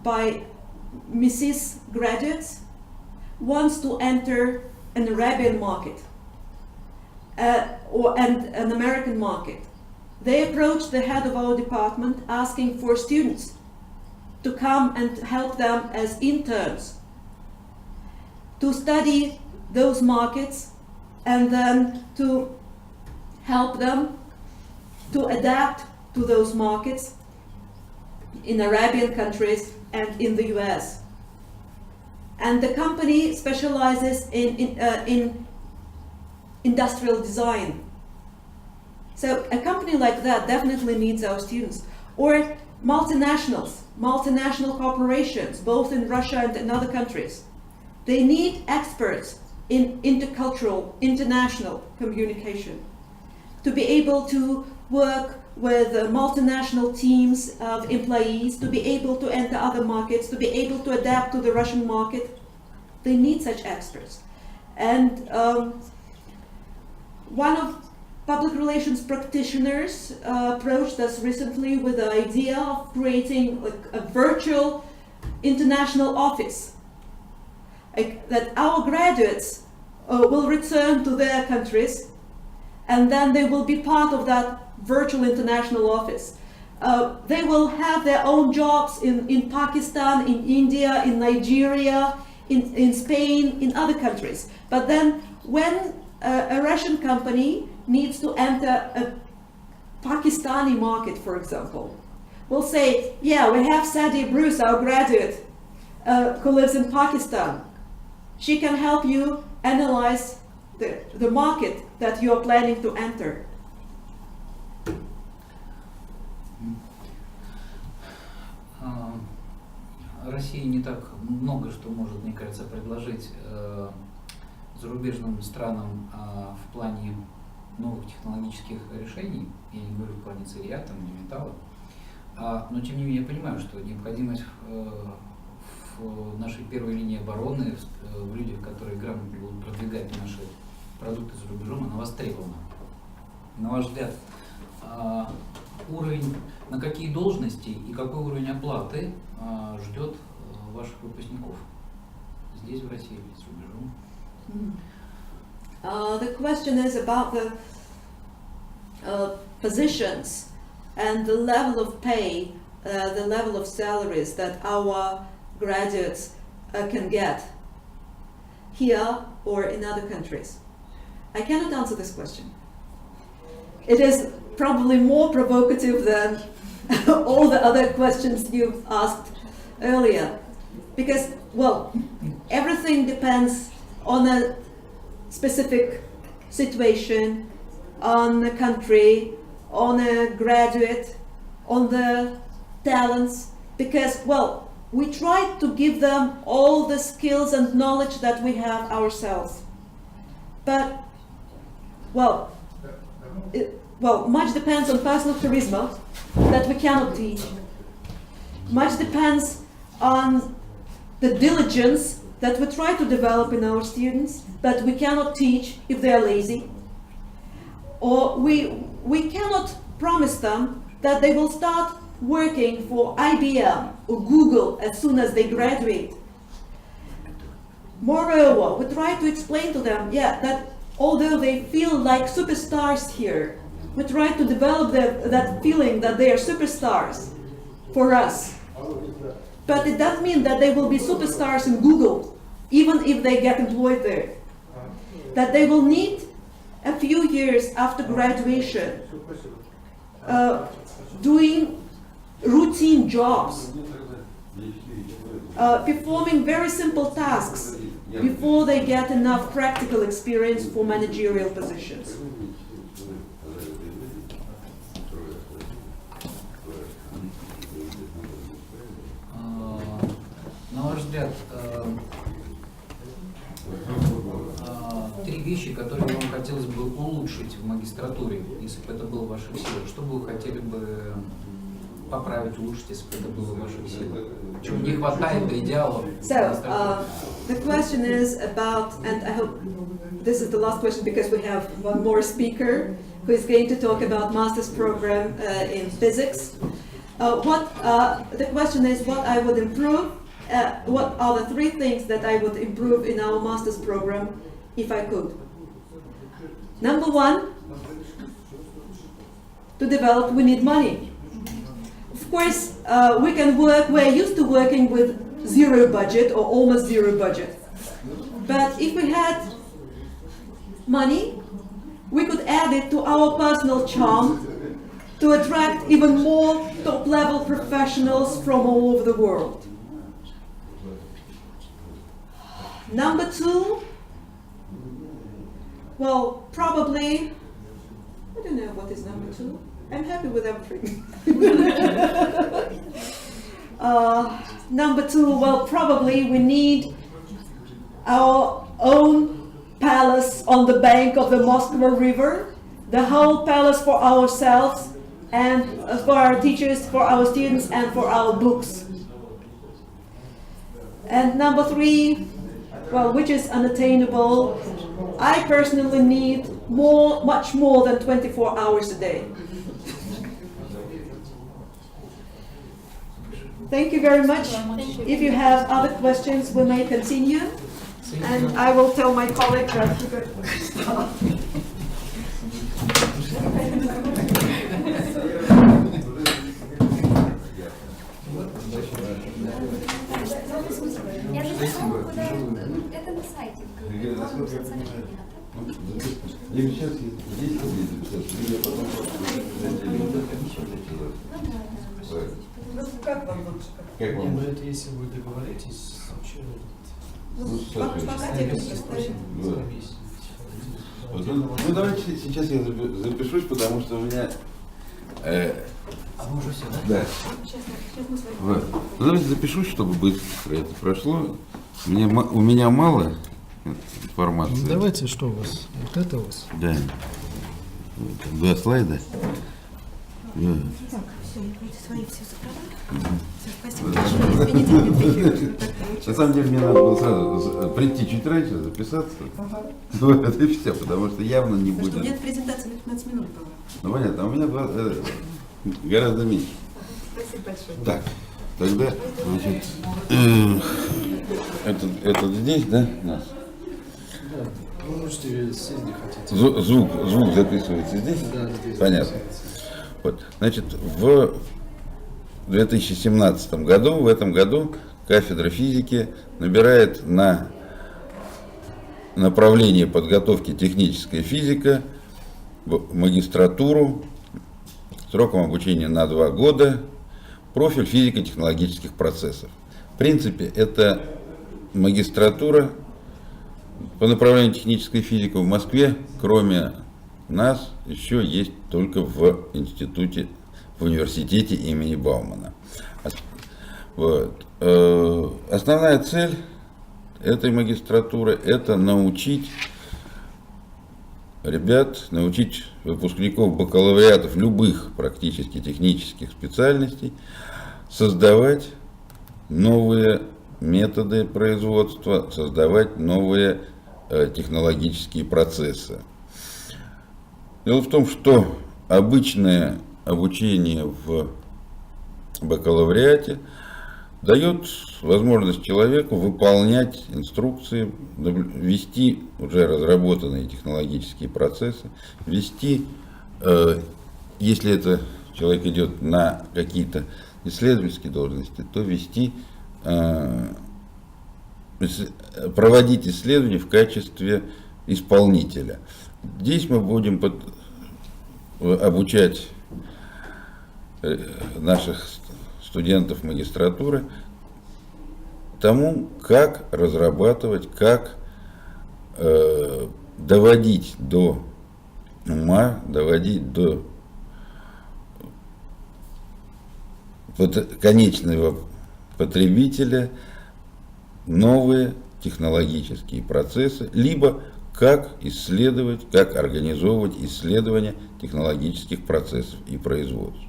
by Mrs. graduates wants to enter an Arabian market and an American market. They approached the head of our department asking for students to come and help them as interns to study those markets and then to help them to adapt to those markets in Arabian countries and in the US. And the company specializes in industrial design. So a company like that definitely needs our students. Or multinational corporations, both in Russia and in other countries. They need experts in intercultural, international communication to be able to work with multinational teams of employees, to be able to enter other markets, to be able to adapt to the Russian market. They need such experts. And one of public relations practitioners approached us recently with the idea of creating a virtual international office, that our graduates will return to their countries and then they will be part of that virtual international office. They will have their own jobs in Pakistan, in India, in Nigeria, in Spain, in other countries. But then when a Russian company needs to enter a Pakistani market, for example, we'll say, yeah, we have Sadie Bruce, our graduate, who lives in Pakistan. She can help you analyze the market that you are planning to enter. Россия не так много что может, мне кажется, предложить зарубежным странам в плане новых технологических решений. Я не говорю в плане сырья там, или металла. Но тем не менее я понимаю, что необходимость в нашей первой линии обороны, в людях, которые грамотно будут продвигать наши продукты за рубежом, она востребована. На ваш взгляд, уровень, на какие должности и какой уровень оплаты ждет ваших выпускников здесь, в России, или за рубежом? The question is about the positions and the level of pay, the level of salaries that our graduates can get here or in other countries. I cannot answer this question. It is probably more provocative than all the other questions you've asked earlier, because, well, everything depends on a specific situation, on the country, on a graduate, on the talents, because, well, we try to give them all the skills and knowledge that we have ourselves. But, well, much depends on personal charisma that we cannot teach. Much depends on the diligence that we try to develop in our students, but we cannot teach if they are lazy. Or we cannot promise them that they will start working for IBM or Google as soon as they graduate. Moreover, we try to explain to them, that although they feel like superstars here, we try to develop that feeling that they are superstars for us. But it doesn't mean that they will be superstars in Google, even if they get employed there. That they will need a few years after graduation doing routine jobs, performing very simple tasks before they get enough practical experience for managerial positions. вещи, которые вам хотелось бы улучшить в магистратуре, если бы это было в ваших силах? Что бы вы хотели бы поправить, улучшить, если бы это было в ваших силах? Чего не хватает до идеалов? So, the question is about, and I hope this is the last question because we have one more speaker who is going to talk about master's program in physics. The question is what I would improve, what are the 3 things that I would improve in our master's program if I could. Number 1, to develop we need money. Of course, we can work, we're used to working with zero budget or almost zero budget. But if we had money, we could add it to our personal charm to attract even more top-level professionals from all over the world. Number 2, well, probably, I don't know what is number 2. I'm happy with everything. Number 2, well, probably we need our own palace on the bank of the Moskva River, the whole palace for ourselves and for our teachers, for our students, and for our books. And number 3, well, which is unattainable, I personally need much more than 24 hours a day. Thank you very much. If you have other questions, we may continue. And I will tell my colleague that he could start. Я записала, куда это на сайте. Либо сейчас здесь записаться, либо потом Как вам лучше? Как вам? Это если вы договоритесь, вообще... Ну давайте сейчас я запишусь, потому что у меня... А вы уже все, да? Да. Вот. Ну, давайте запишусь, чтобы быстро это прошло. У меня мало информации. Ну, давайте, что у вас? Вот это у вас? Да. Вот, 2 слайда. Да. Так, все, я вроде свои все забрала. Спасибо большое. Извините, на самом деле мне надо было сразу прийти чуть раньше, записаться. Вот, и все, потому что явно не будет. У меня презентация на 15 минут была. Ну понятно, а у меня гораздо меньше. Спасибо большое. Так, тогда, значит, этот здесь, да, у нас? Вы можете сесть, где хотите. Звук записывается здесь? Да, здесь. Понятно. Вот, значит, в 2017 году, в этом году, кафедра физики набирает на направление подготовки техническая физика в магистратуру сроком обучения на 2 года, профиль физико-технологических процессов. В принципе, это магистратура по направлению технической физики в Москве, кроме нас, еще есть только в институте, в университете имени Баумана. Вот. Основная цель этой магистратуры – это научить ребят, научить выпускников бакалавриатов любых практически технических специальностей создавать новые методы производства, создавать новые технологические процессы. Дело в том, что обычное обучение в бакалавриате дает возможность человеку выполнять инструкции, вести уже разработанные технологические процессы, вести, если это человек идет на какие-то исследовательские должности, то вести, проводить исследования в качестве исполнителя. Здесь мы будем обучать наших студентов магистратуры тому, как разрабатывать, как доводить до ума, доводить до конечного потребителя новые технологические процессы, либо как исследовать, как организовывать исследования технологических процессов и производств.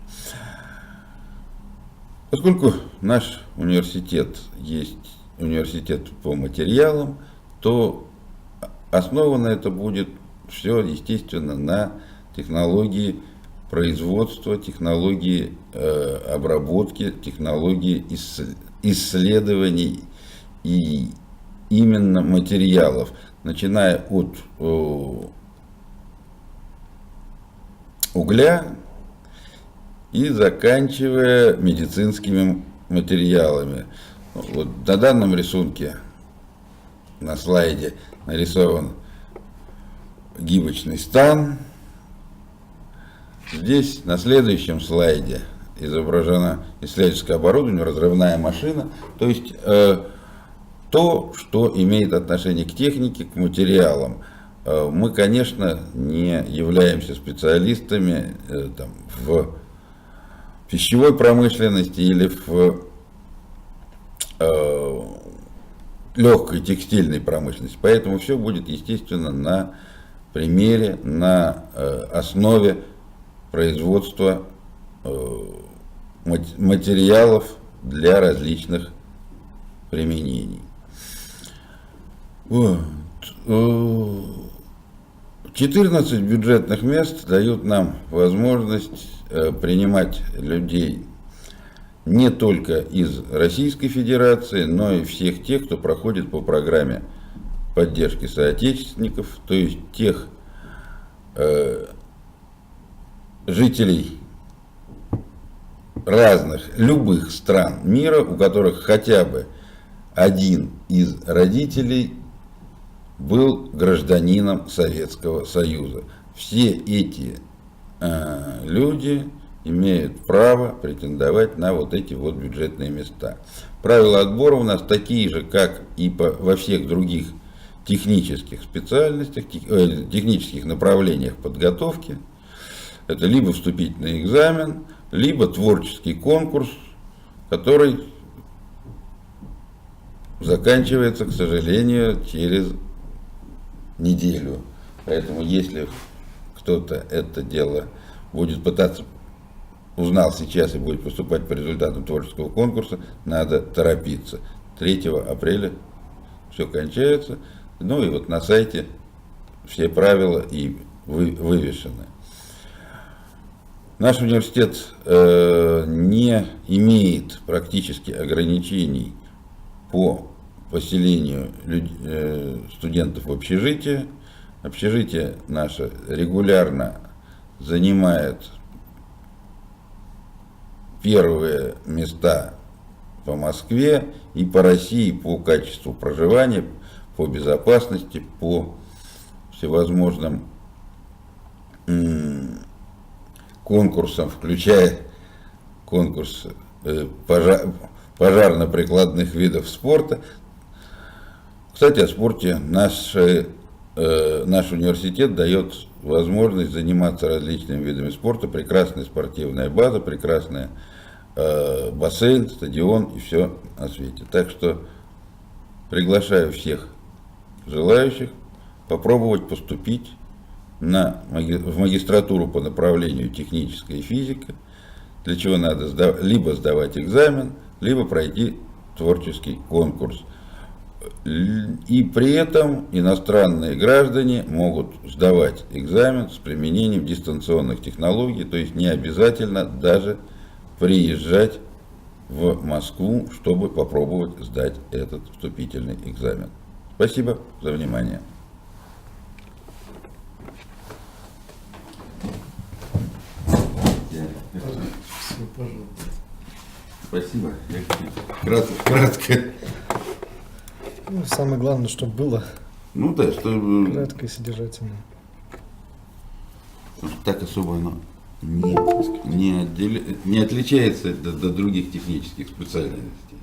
Поскольку наш университет есть университет по материалам, то основано это будет все, естественно, на технологии производства, технологии обработки, технологии исследований и именно материалов, начиная от угля и заканчивая медицинскими материалами. Вот на данном рисунке, на слайде, нарисован гибочный стан. Здесь на следующем слайде изображено исследовательское оборудование, разрывная машина, то есть то, что имеет отношение к технике, к материалам. Мы, конечно, не являемся специалистами в пищевой промышленности или в легкой текстильной промышленности, поэтому все будет, естественно, на примере, на основе производства материалов для различных применений. 14 бюджетных мест дают нам возможность принимать людей не только из Российской Федерации, но и всех тех, кто проходит по программе поддержки соотечественников, то есть тех жителей разных, любых стран мира, у которых хотя бы один из родителей был гражданином Советского Союза. Все эти люди имеют право претендовать на вот эти вот бюджетные места. Правила отбора у нас такие же, как и во всех других технических специальностях, технических направлениях подготовки. Это либо вступительный экзамен, либо творческий конкурс, который заканчивается, к сожалению, через неделю. Поэтому если кто-то это дело будет пытаться, узнал сейчас и будет поступать по результатам творческого конкурса, надо торопиться. 3 апреля все кончается. Ну и вот на сайте все правила и вывешены. Наш университет не имеет практически ограничений по поселению студентов в общежитие. Общежитие наше регулярно занимает первые места по Москве и по России по качеству проживания, по безопасности, по всевозможным конкурсам, включая конкурс пожарно-прикладных видов спорта. Кстати, о спорте. Наш университет дает возможность заниматься различными видами спорта. Прекрасная спортивная база, прекрасный бассейн, стадион и все на свете. Так что приглашаю всех желающих попробовать поступить в магистратуру по направлению техническая физика, для чего надо либо сдавать экзамен, либо пройти творческий конкурс. И при этом иностранные граждане могут сдавать экзамен с применением дистанционных технологий, то есть не обязательно даже приезжать в Москву, чтобы попробовать сдать этот вступительный экзамен. Спасибо за внимание. Спасибо. Кратко. Ну, самое главное, чтобы было. Ну да, что кратко и содержательно. Так особо оно не отличается до других технических специальностей.